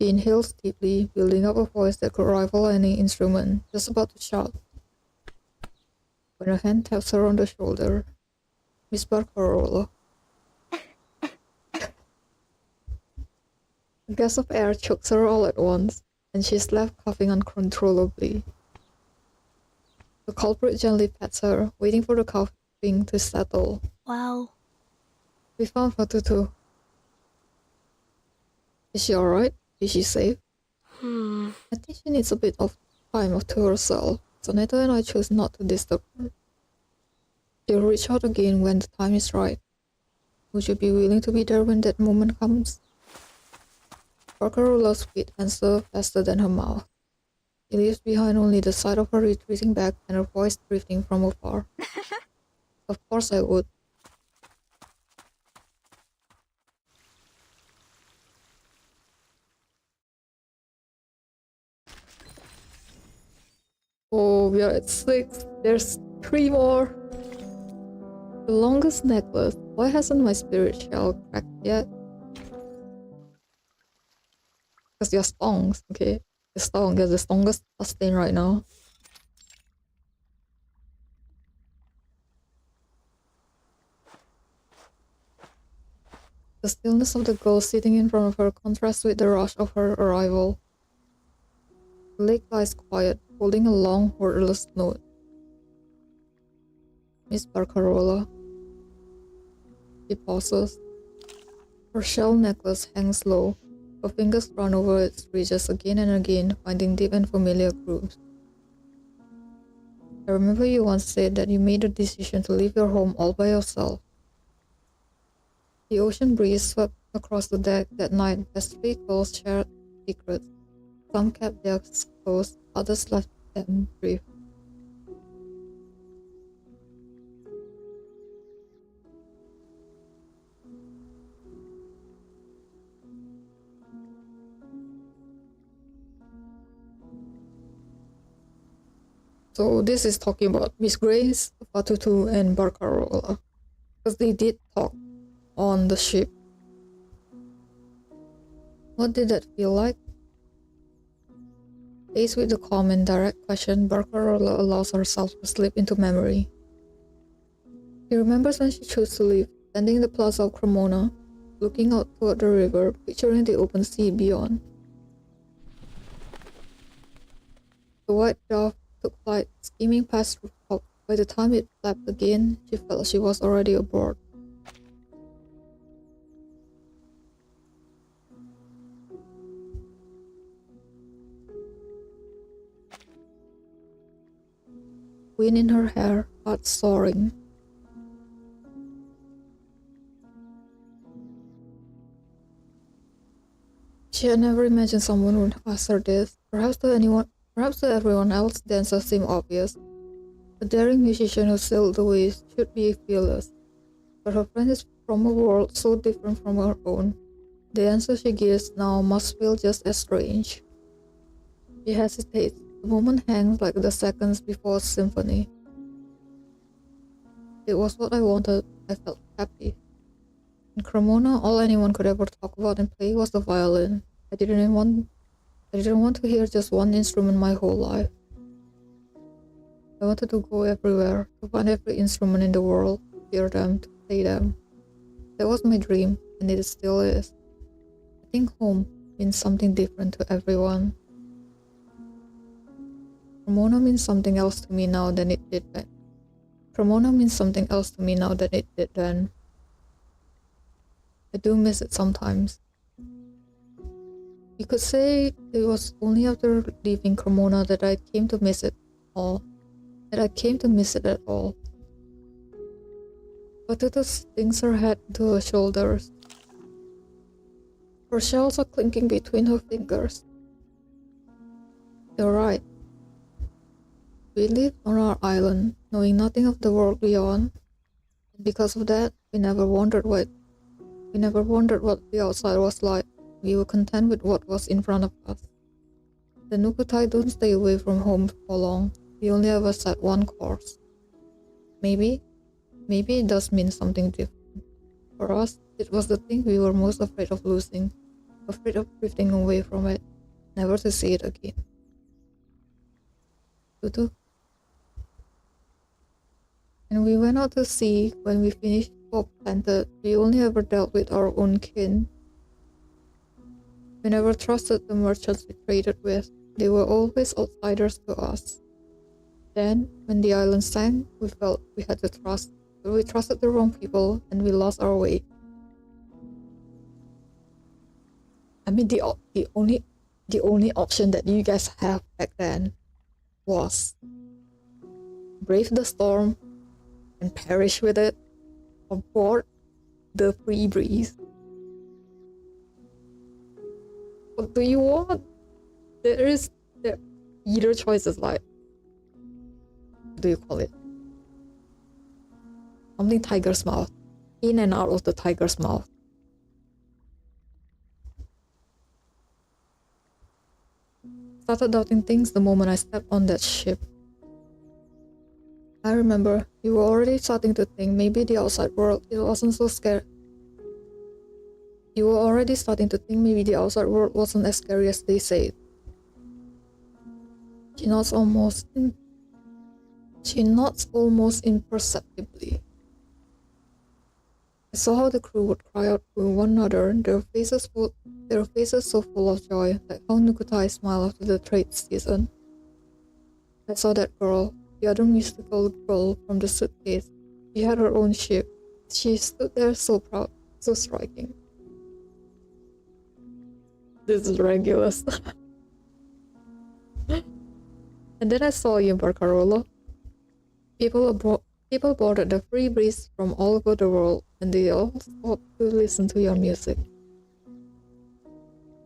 She inhales deeply, building up a voice that could rival any instrument, just about to shout. When a hand taps her on the shoulder, Miss Barcarola. A gas of air chokes her all at once, and she's left coughing uncontrollably. The culprit gently pats her, waiting for the coughing to settle. Wow. We found Fatutu. Is she alright? Is she safe? I think she needs a bit of time to herself, so Neto and I chose not to disturb her. She'll reach out again when the time is right. Would you be willing to be there when that moment comes? Barcarolla's speed answered faster than her mouth. She leaves behind only the sight of her retreating back and her voice drifting from afar. Of course I would. Oh, we are at 6. There's 3 more. The longest necklace. Why hasn't my spirit shell cracked yet? Because they're stongs, okay? The stong is the strongest sustain right now. The stillness of the girl sitting in front of her contrasts with the rush of her arrival. The lake lies quiet, holding a long, wordless note. Miss Barcarolla. She pauses. Her shell necklace hangs low. Her fingers run over its ridges again and again, finding deep and familiar grooves. I remember you once said that you made a decision to leave your home all by yourself. The ocean breeze swept across the deck that night as 3 girls shared secrets. Some kept theirs close, others let them drift. So this is talking about Miss Grace, Fatutu, and Barcarolla. Because they did talk on the ship. What did that feel like? Faced with the calm and direct question, Barcarolla allows herself to slip into memory. She remembers when she chose to leave, standing in the plaza of Cremona, looking out toward the river, picturing the open sea beyond. The white dove took flight, skimming past rooftop. By the time it flapped again, she felt she was already aboard. Wind in her hair, heart soaring. She had never imagined someone would ask her this. Perhaps to everyone else, the answer seemed obvious. A daring musician who sailed the waves should be fearless. But her friend is from a world so different from her own. The answer she gives now must feel just as strange. She hesitates. The moment hangs like the seconds before a symphony. It was what I wanted. I felt happy. In Cremona, all anyone could ever talk about and play was the violin. I didn't want to hear just one instrument my whole life. I wanted to go everywhere, to find every instrument in the world, to hear them, to play them. That was my dream, and it still is. I think home means something different to everyone. Cremona means something else to me now than it did then. Cremona means something else to me now than it did then. I do miss it sometimes. You could say it was only after leaving Cremona that I came to miss it all. That I came to miss it at all. Fatutu sinks her head to her shoulders. Her shells are clinking between her fingers. You're right. We lived on our island, knowing nothing of the world beyond. And because of that, we never wondered what the outside was like. We were content with what was in front of us. The Nukutai don't stay away from home for long. We only ever set one course. Maybe it does mean something different. For us, it was the thing we were most afraid of losing, afraid of drifting away from it, never to see it again. Tutu. And we went out to sea. When we finished or planted, we only ever dealt with our own kin. We never trusted the merchants we traded with. They were always outsiders to us. Then, when the island sank, we felt we had to trust. But we trusted the wrong people and we lost our way. I mean, the only option that you guys have back then was brave the storm and perish with it, or board the free breeze. What do you want? There either choice is like, what do you call it? Something tiger's mouth. In and out of the tiger's mouth. Started doubting things the moment I stepped on that ship. I remember you were already starting to think maybe the outside world it wasn't so scary. You were already starting to think maybe the outside world wasn't as scary as they say. She nods almost imperceptibly. I saw how the crew would cry out to one another, their faces so full of joy, like how Nukutai smiled after the trade season. I saw that girl, the other mystical girl from the suitcase. She had her own ship. She stood there so proud, so striking. This is regulus. And then I saw you in Barcarola. People boarded the free breeze from all over the world, and they all stopped to listen to your music.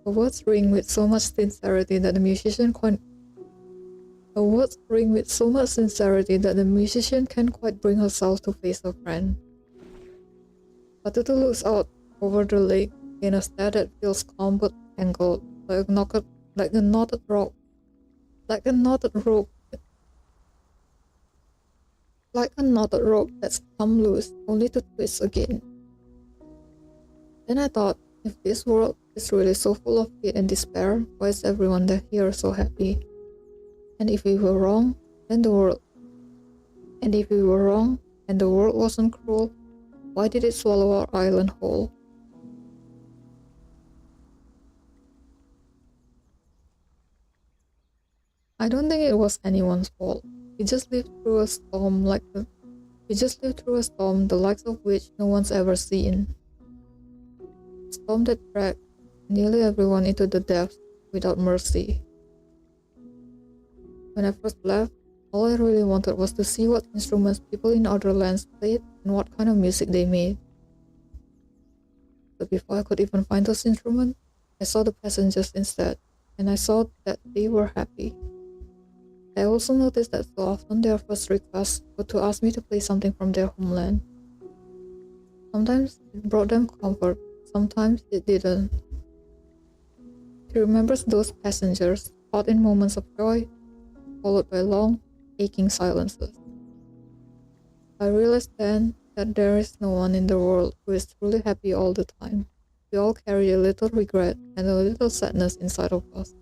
The words ring with so much sincerity that the musician can't quite bring herself to face her friend. Fatutu looks out over the lake in a stare that feels calm but tangled, like a knotted rope that's come loose, only to twist again. Then I thought, if this world is really so full of hate and despair, why is everyone here so happy? And if we were wrong, and the world wasn't cruel, why did it swallow our island whole? I don't think it was anyone's fault. We just lived through a storm the likes of which no one's ever seen. A storm that dragged nearly everyone into the depths without mercy. When I first left, all I really wanted was to see what instruments people in other lands played and what kind of music they made. But before I could even find those instruments, I saw the passengers instead, and I saw that they were happy. I also noticed that so often their first request was to ask me to play something from their homeland. Sometimes it brought them comfort, sometimes it didn't. He remembers those passengers caught in moments of joy, followed by long, aching silences. I realized then that there is no one in the world who is truly happy all the time. We all carry a little regret and a little sadness inside of us.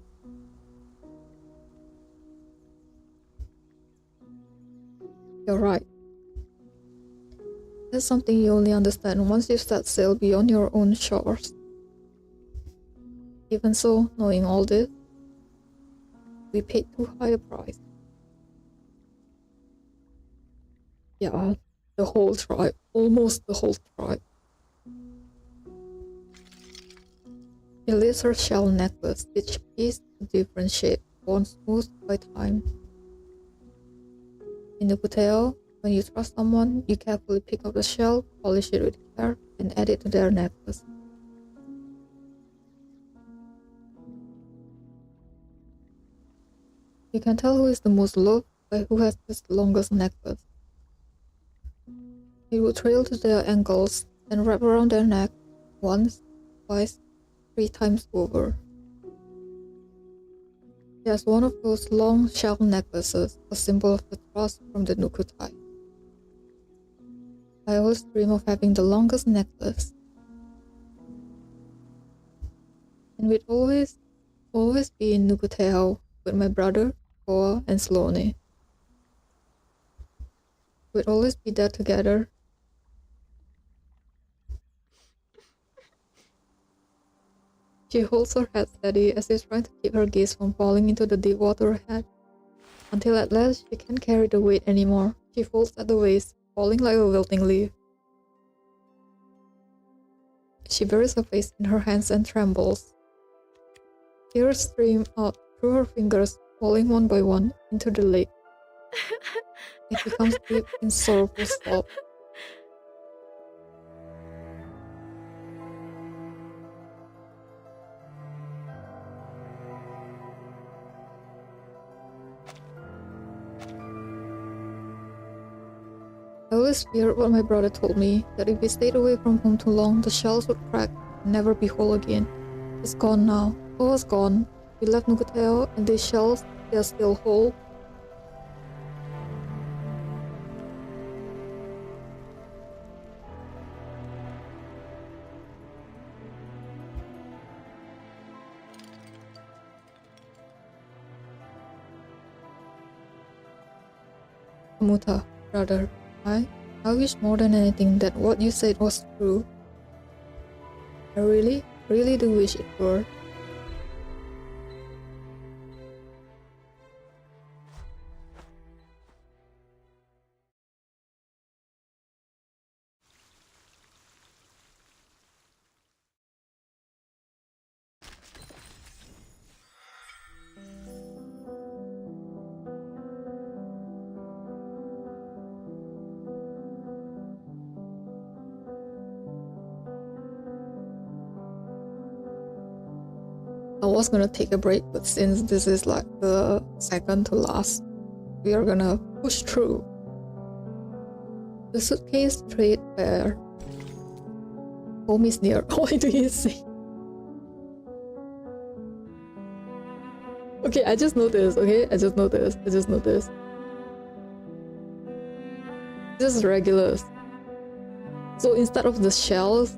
You're right. That's something you only understand once you set sail beyond your own shores. Even so, knowing all this, we paid too high a price. Yeah, the whole tribe. Almost the whole tribe. He lifts her shell necklace, each piece a different shape, worn smooth by time. In the Buteo, when you trust someone, you carefully pick up the shell, polish it with care, and add it to their necklace. You can tell who is the most loved by who has the longest necklace. It will trail to their ankles and wrap around their neck once, twice, 3 times over. He has one of those long shell necklaces, a symbol of the trust from the Nukutai. I always dream of having the longest necklace. And we'd always be in Nukuteo with my brother, Koa, and Sloane. We'd always be there together. She holds her head steady as if trying to keep her gaze from falling into the deep water ahead. Until at last she can't carry the weight anymore. She falls at the waist, falling like a wilting leaf. She buries her face in her hands and trembles. Tears stream out through her fingers, falling one by one into the lake. It becomes deep in sorrowful sob. I always feared what my brother told me, that if we stayed away from home too long, the shells would crack and never be whole again. It's gone now. All was gone. We left Nukuteo, and these shells, they are still whole. Kamuta, brother, I wish more than anything that what you said was true. I really do wish it were. I was gonna take a break, but since this is like the second to last, we are gonna push through. The suitcase trade fair. Home is near. Why do you say? Okay, I just noticed. Okay, I just noticed. This is regulars. So instead of the shells,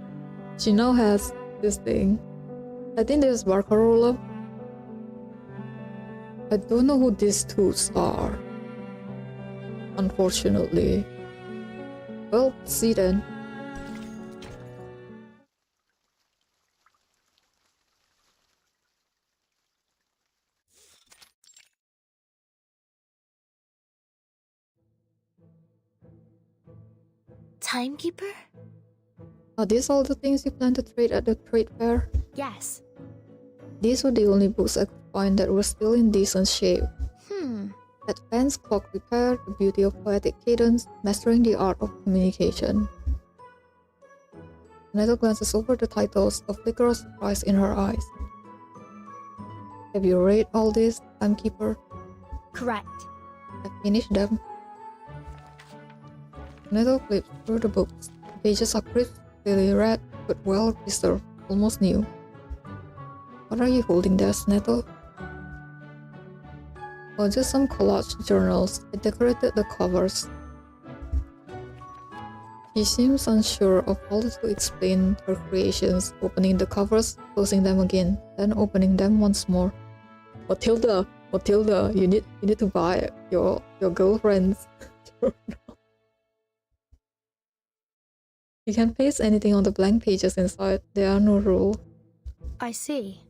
she now has this thing. I think this is Barcarola. I don't know who these tools are, unfortunately. Well, see then. Timekeeper? Are these all the things you plan to trade at the trade fair? Yes. These were the only books I could find that were still in decent shape. Hmm. Advanced Clock Repair, The Beauty of Poetic Cadence, Mastering the Art of Communication. Aneta glances over the titles, a flicker of surprise in her eyes. Have you read all this, Timekeeper? Correct. I finished them. Aneta flips through the books. The pages are crisp, clearly read, but well preserved, almost new. What are you holding there, Sneto? Oh, just some collage journals. I decorated the covers. She seems unsure of how to explain her creations, opening the covers, closing them again, then opening them once more. Matilda, you need to buy your girlfriend's journal. You can paste anything on the blank pages inside. There are no rules. I see.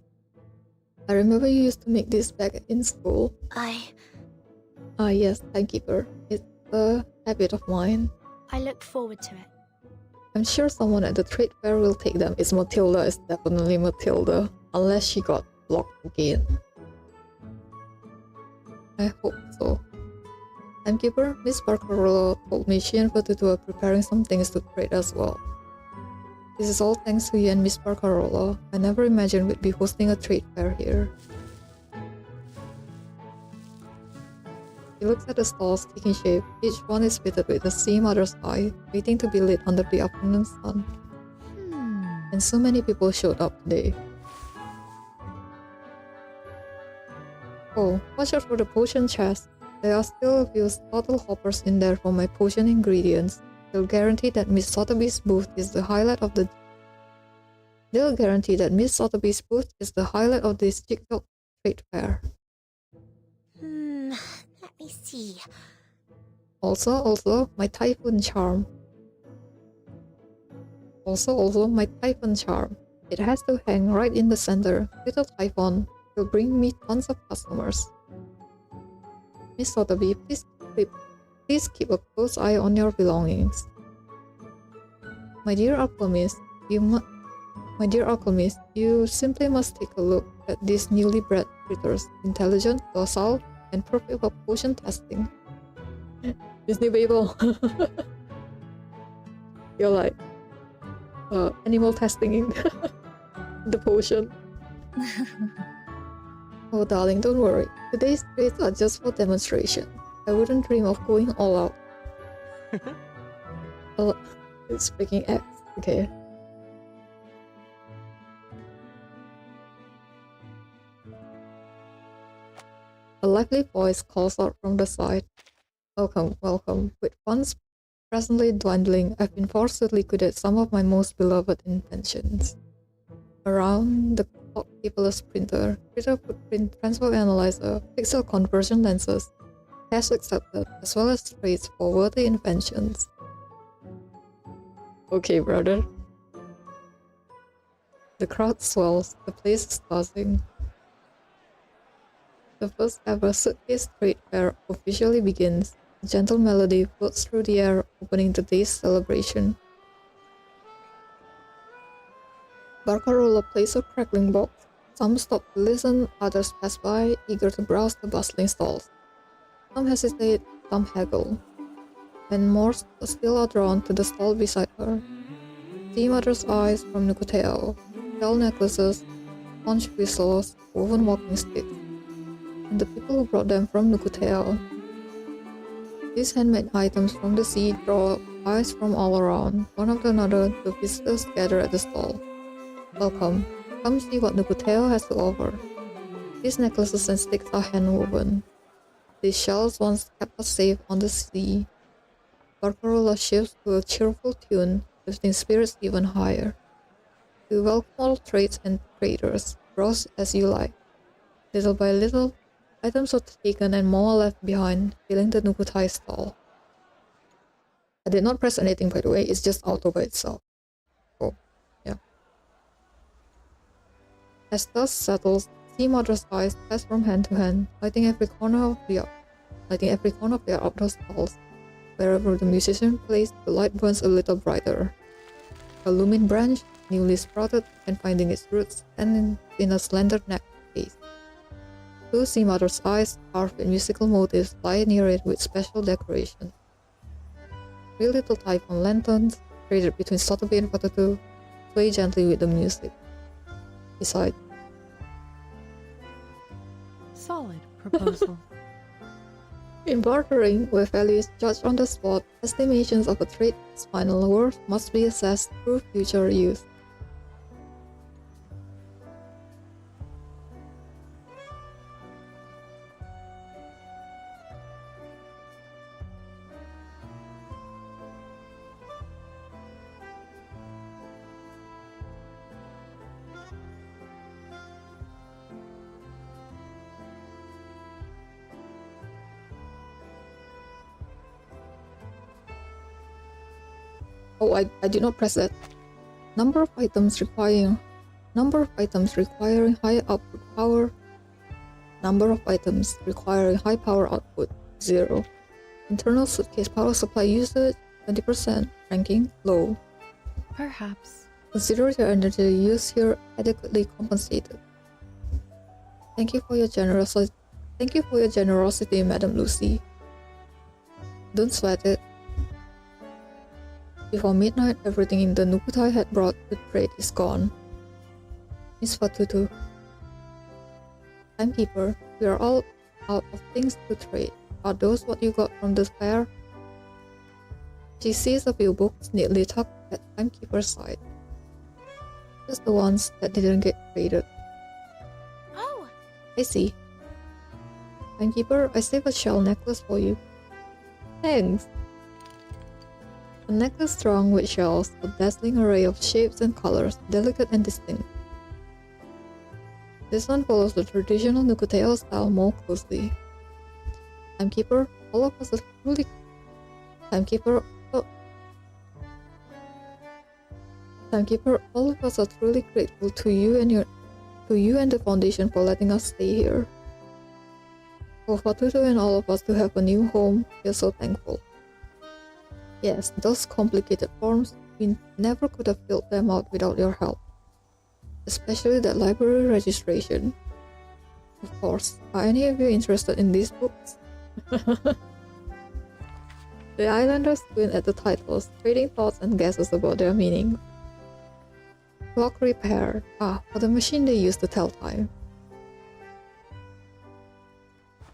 I remember you used to make this back in school. Ah yes, Timekeeper. It's a habit of mine. I look forward to it. I'm sure someone at the trade fair will take them. It's Matilda, it's definitely Matilda. Unless she got blocked again. I hope so. Timekeeper, Miss Barcarola told me she and Fatutu are preparing some things to trade as well. This is all thanks to you and Miss Barcarola. I never imagined we'd be hosting a trade fair here. He looks at the stalls taking shape. Each one is fitted with the same other's eye, waiting to be lit under the afternoon sun. And so many people showed up today. Oh, watch out for the potion chest. There are still a few bottle hoppers in there for my potion ingredients. They'll guarantee that Miss Sotheby's booth is the highlight of the this jigsaw trade fair. Let me see. Also, my typhoon charm. It has to hang right in the center. Little typhon will bring me tons of customers. Miss Sotheby, please keep a close eye on your belongings. My dear alchemist, you simply must take a look at these newly bred critters. Intelligent, docile, and perfect for potion testing. Disney Babel. You're like animal testing in the potion. Oh darling, don't worry. Today's trades are just for demonstration. I wouldn't dream of going all out. It's speaking X, okay. A lively voice calls out from the side. Welcome, welcome. With funds presently dwindling, I've been forced to liquidate some of my most beloved inventions. Around the clock paperless printer, printer footprint transfer analyzer, pixel conversion lenses, cash accepted, as well as trades for worthy inventions. Okay, brother. The crowd swells, the place is buzzing. The first ever suitcase trade fair officially begins. A gentle melody floats through the air, opening the day's celebration. Barcarola plays a crackling box. Some stop to listen, others pass by, eager to browse the bustling stalls. Some hesitate, some haggle. And more still are drawn to the stall beside her. See Mother's eyes from Nicoteo, shell necklaces, conch whistles, woven walking sticks, and the people who brought them from Nicoteo. These handmade items from the sea draw eyes from all around. One after another, the visitors gather at the stall. Welcome. Come see what Nicoteo has to offer. These necklaces and sticks are hand-woven. These shells once kept us safe on the sea. Barcarola shifts to a cheerful tune, lifting spirits even higher. We welcome all trades and traders. Browse as you like. Little by little, items are taken and more are left behind, filling the Nukutai stall. I did not press anything, by the way, it's just auto by itself. Oh, yeah. As dust settles, Sea Mother's eyes pass from hand to hand, lighting every corner of their outdoor stalls. Wherever the musician plays, the light burns a little brighter. A looming branch, newly sprouted and finding its roots and in a slender neck case. Two Sea Mother's eyes, carved in musical motifs, lie near it with special decoration. Three little typhon lanterns, traded between Sotheby and Fatutu, sway gently with the music. Beside, Solid proposal. in bartering, where value is judged on the spot, estimations of a trade's final worth must be assessed through future use. Oh, I did not press that. Number of items requiring high output power. Number of items requiring high power output 0. Internal suitcase power supply usage 20%. Ranking low. Perhaps. Consider your energy use here adequately compensated. Thank you for your generosity. Madam Lucy. Don't sweat it. Before midnight, everything in the Nukutai had brought to trade is gone. Miss Fatutu. Timekeeper, we are all out of things to trade. Are those what you got from the fair? She sees a few books neatly tucked at Timekeeper's side. Just the ones that didn't get traded. Oh! I see. Timekeeper, I saved a shell necklace for you. Thanks. A necklace strung with shells, a dazzling array of shapes and colors, delicate and distinct. This one follows the traditional Nukuteo style more closely. Timekeeper, all of us are truly... Timekeeper, Timekeeper, all of us are truly grateful to you and the Foundation for letting us stay here. For Fatutu and all of us to have a new home, we are so thankful. Yes, those complicated forms, we never could have filled them out without your help. Especially that library registration. Of course, are any of you interested in these books? The islanders squint at the titles, trading thoughts and guesses about their meaning. Clock repair. For the machine they use to tell time.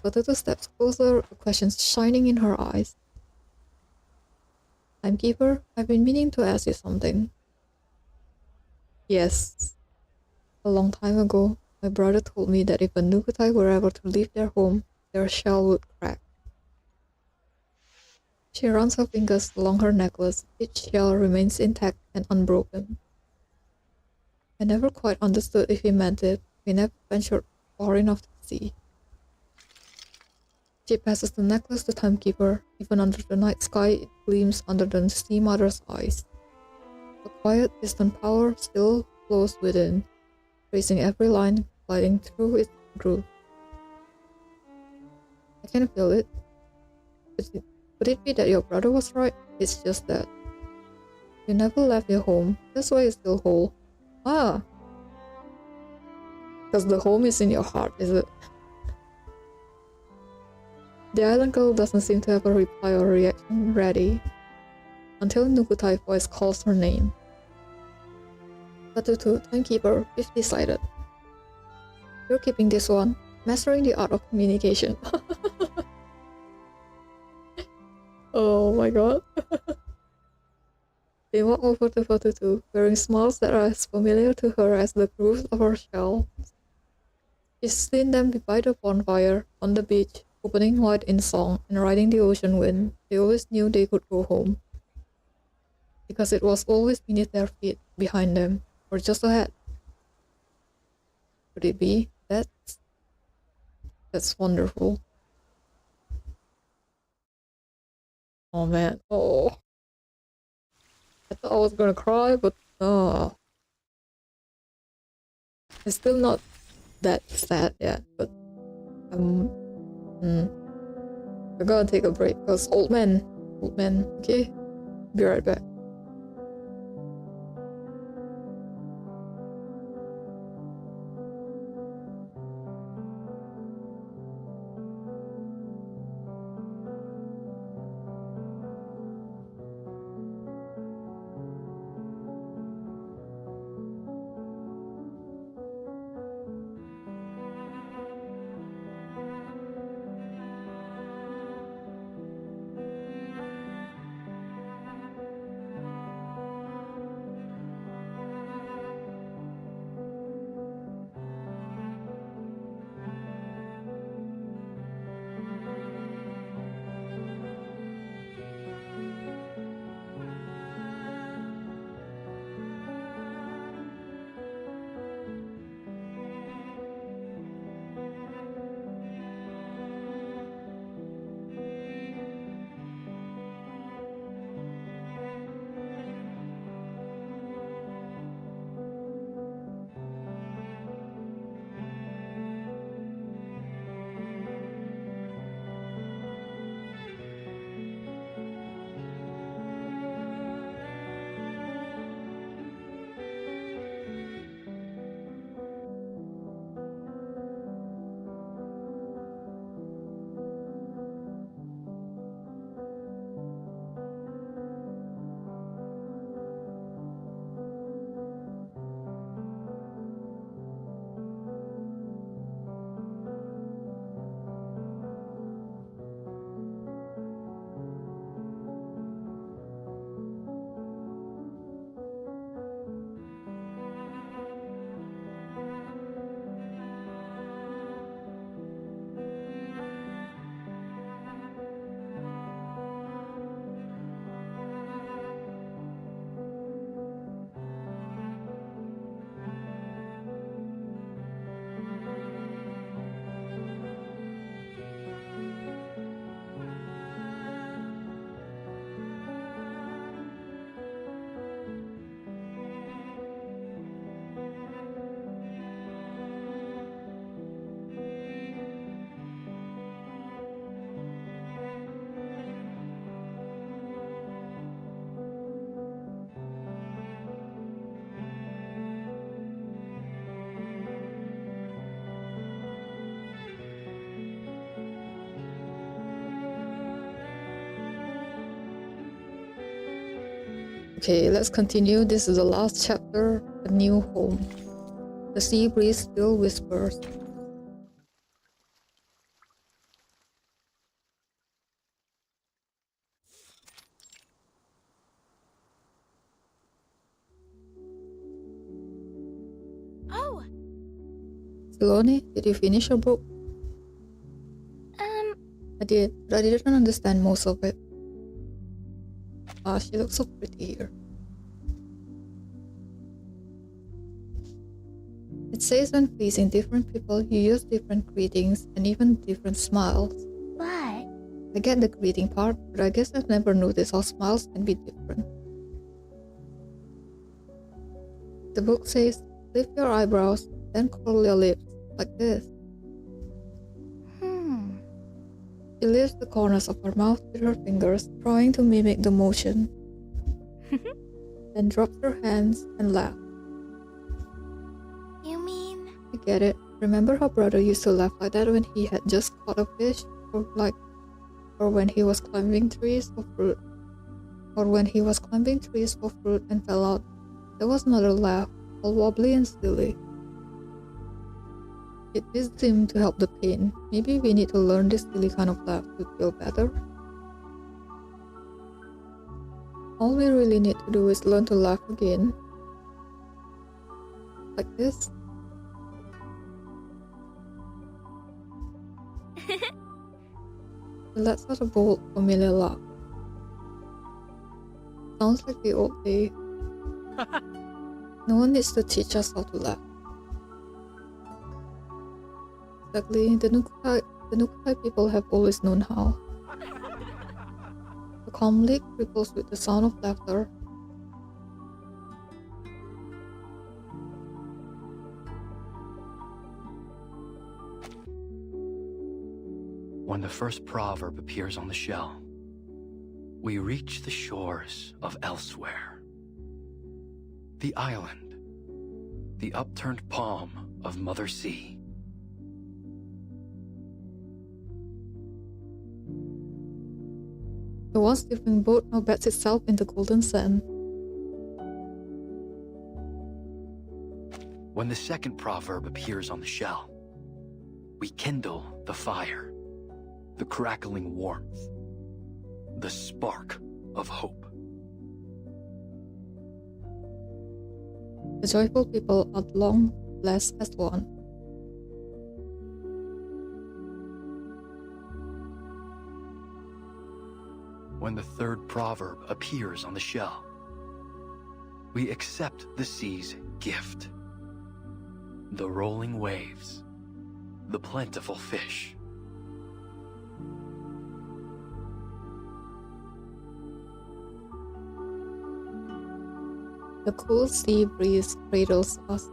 Fatutu steps closer, a question shining in her eyes. Timekeeper, I've been meaning to ask you something. Yes. A long time ago, my brother told me that if a Nukutai were ever to leave their home, their shell would crack. She runs her fingers along her necklace. Each shell remains intact and unbroken. I never quite understood if he meant it. We never ventured far enough to see. She passes the necklace to Timekeeper. Even under the night sky, it gleams under the Sea Mother's eyes. The quiet, distant power still flows within, tracing every line, gliding through its groove. I can feel it. Could it be that your brother was right? It's just that you never left your home. That's why you're still whole. Because the home is in your heart, is it? The island girl doesn't seem to have a reply or reaction ready until Nukutai's voice calls her name. Fatutu, Timekeeper, we've decided. You're keeping this one, mastering the art of communication. Oh my god. They walk over to Fatutu, wearing smiles that are as familiar to her as the grooves of her shell. She's seen them by the bonfire, on the beach, opening wide in song and riding the ocean wind. They always knew they could go home. Because it was always beneath their feet, behind them, or just ahead. Could it be? That's wonderful. Oh man, oh. I thought I was gonna cry, but no. It's still not that sad yet, but we're gonna take a break, because old man, okay? Be right back. Okay, let's continue. This is the last chapter, A New Home. The sea breeze still whispers. Oh, Silone, did you finish your book? I did, but I didn't understand most of it. Ah, she looks so pretty here. It says when facing different people, you use different greetings and even different smiles. but I get the greeting part, but I guess I've never noticed how smiles can be different. The book says, lift your eyebrows, then curl your lips, like this. She lifts the corners of her mouth with her fingers, trying to mimic the motion. Then drops her hands and laughs. You mean? I get it. Remember how brother used to laugh like that when he had just caught a fish? Or when he was climbing trees for fruit? Or when he was climbing trees for fruit and fell out? There was another laugh, all wobbly and silly. It did seem to help the pain. Maybe we need to learn this silly kind of laugh to feel better. All we really need to do is learn to laugh again. Like this. Let's have a bold, familiar laugh. Sounds like the old day. No one needs to teach us how to laugh. Exactly, the Nukai people have always known how. The calm lake ripples with the sound of laughter. When the first proverb appears on the shell, we reach the shores of elsewhere. The island, the upturned palm of Mother Sea. The once different boat now bets itself in the golden sand. When the second proverb appears on the shell, we kindle the fire, the crackling warmth, the spark of hope. The joyful people are long blessed as one. When the third proverb appears on the shell, we accept the sea's gift, the rolling waves, the plentiful fish. The cool sea breeze cradles us.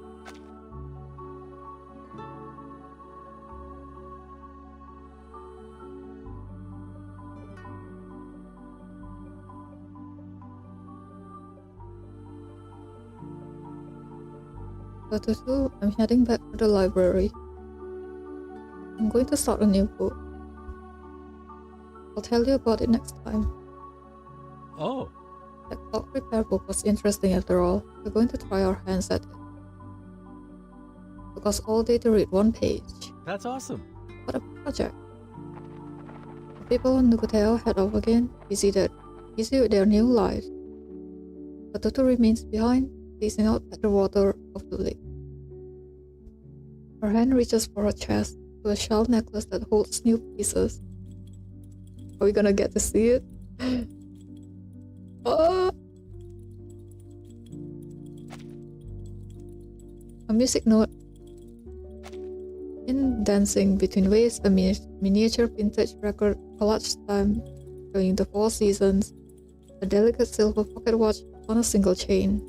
Fatutu, I'm heading back to the library. I'm going to start a new book. I'll tell you about it next time. Oh, That clock repair book was interesting after all. We're going to try our hands at it. Took us all day to read one page. that's awesome. What a project. The people on Nukoteo head off again, busy with their new lives. Fatutu remains behind, gazing out at the water of the lake. Her hand reaches for her chest to a shell necklace that holds new pieces. Are we gonna get to see it? Oh! A music note in dancing between waves, a miniature vintage record collage stamp showing the 4 seasons, a delicate silver pocket watch on a single chain.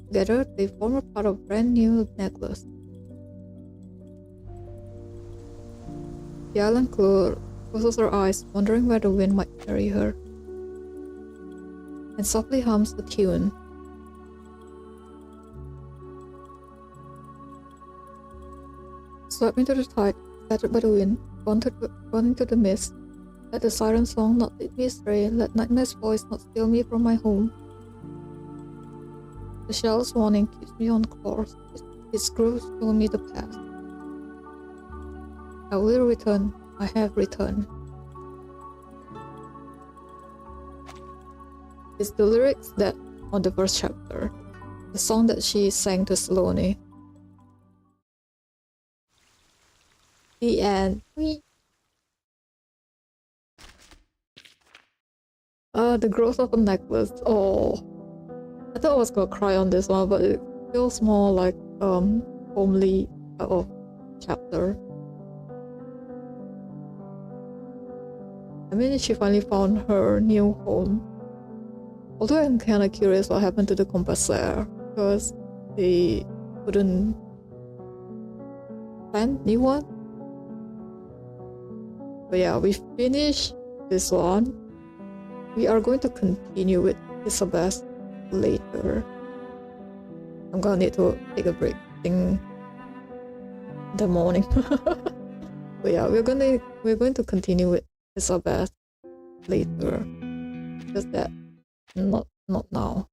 Together, they form a part of a brand new necklace. The island closes her eyes, wondering where the wind might carry her, and softly hums a tune. Swept into the tide, scattered by the wind, gone into the mist. Let the siren song not lead me astray, let nightmare's voice not steal me from my home. The shell's warning keeps me on course. Its growth show me the path. I will return. I have returned. It's the lyrics that on the first chapter. The song that she sang to Salome. The end. The growth of a necklace. Oh, I thought I was gonna cry on this one, but it feels more like homely chapter. I mean, she finally found her new home. Although I'm kind of curious what happened to the compasser, because they couldn't find new one. But yeah, we finished this one. We are going to continue with Elizabeth later. I'm gonna need to take a break in the morning. But yeah, we're going to continue with Elizabeth later. Just that not now.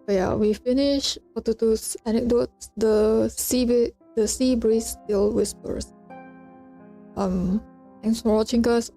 But yeah, we finished Fatutu's anecdotes. The sea breeze still whispers. Thanks for watching, guys.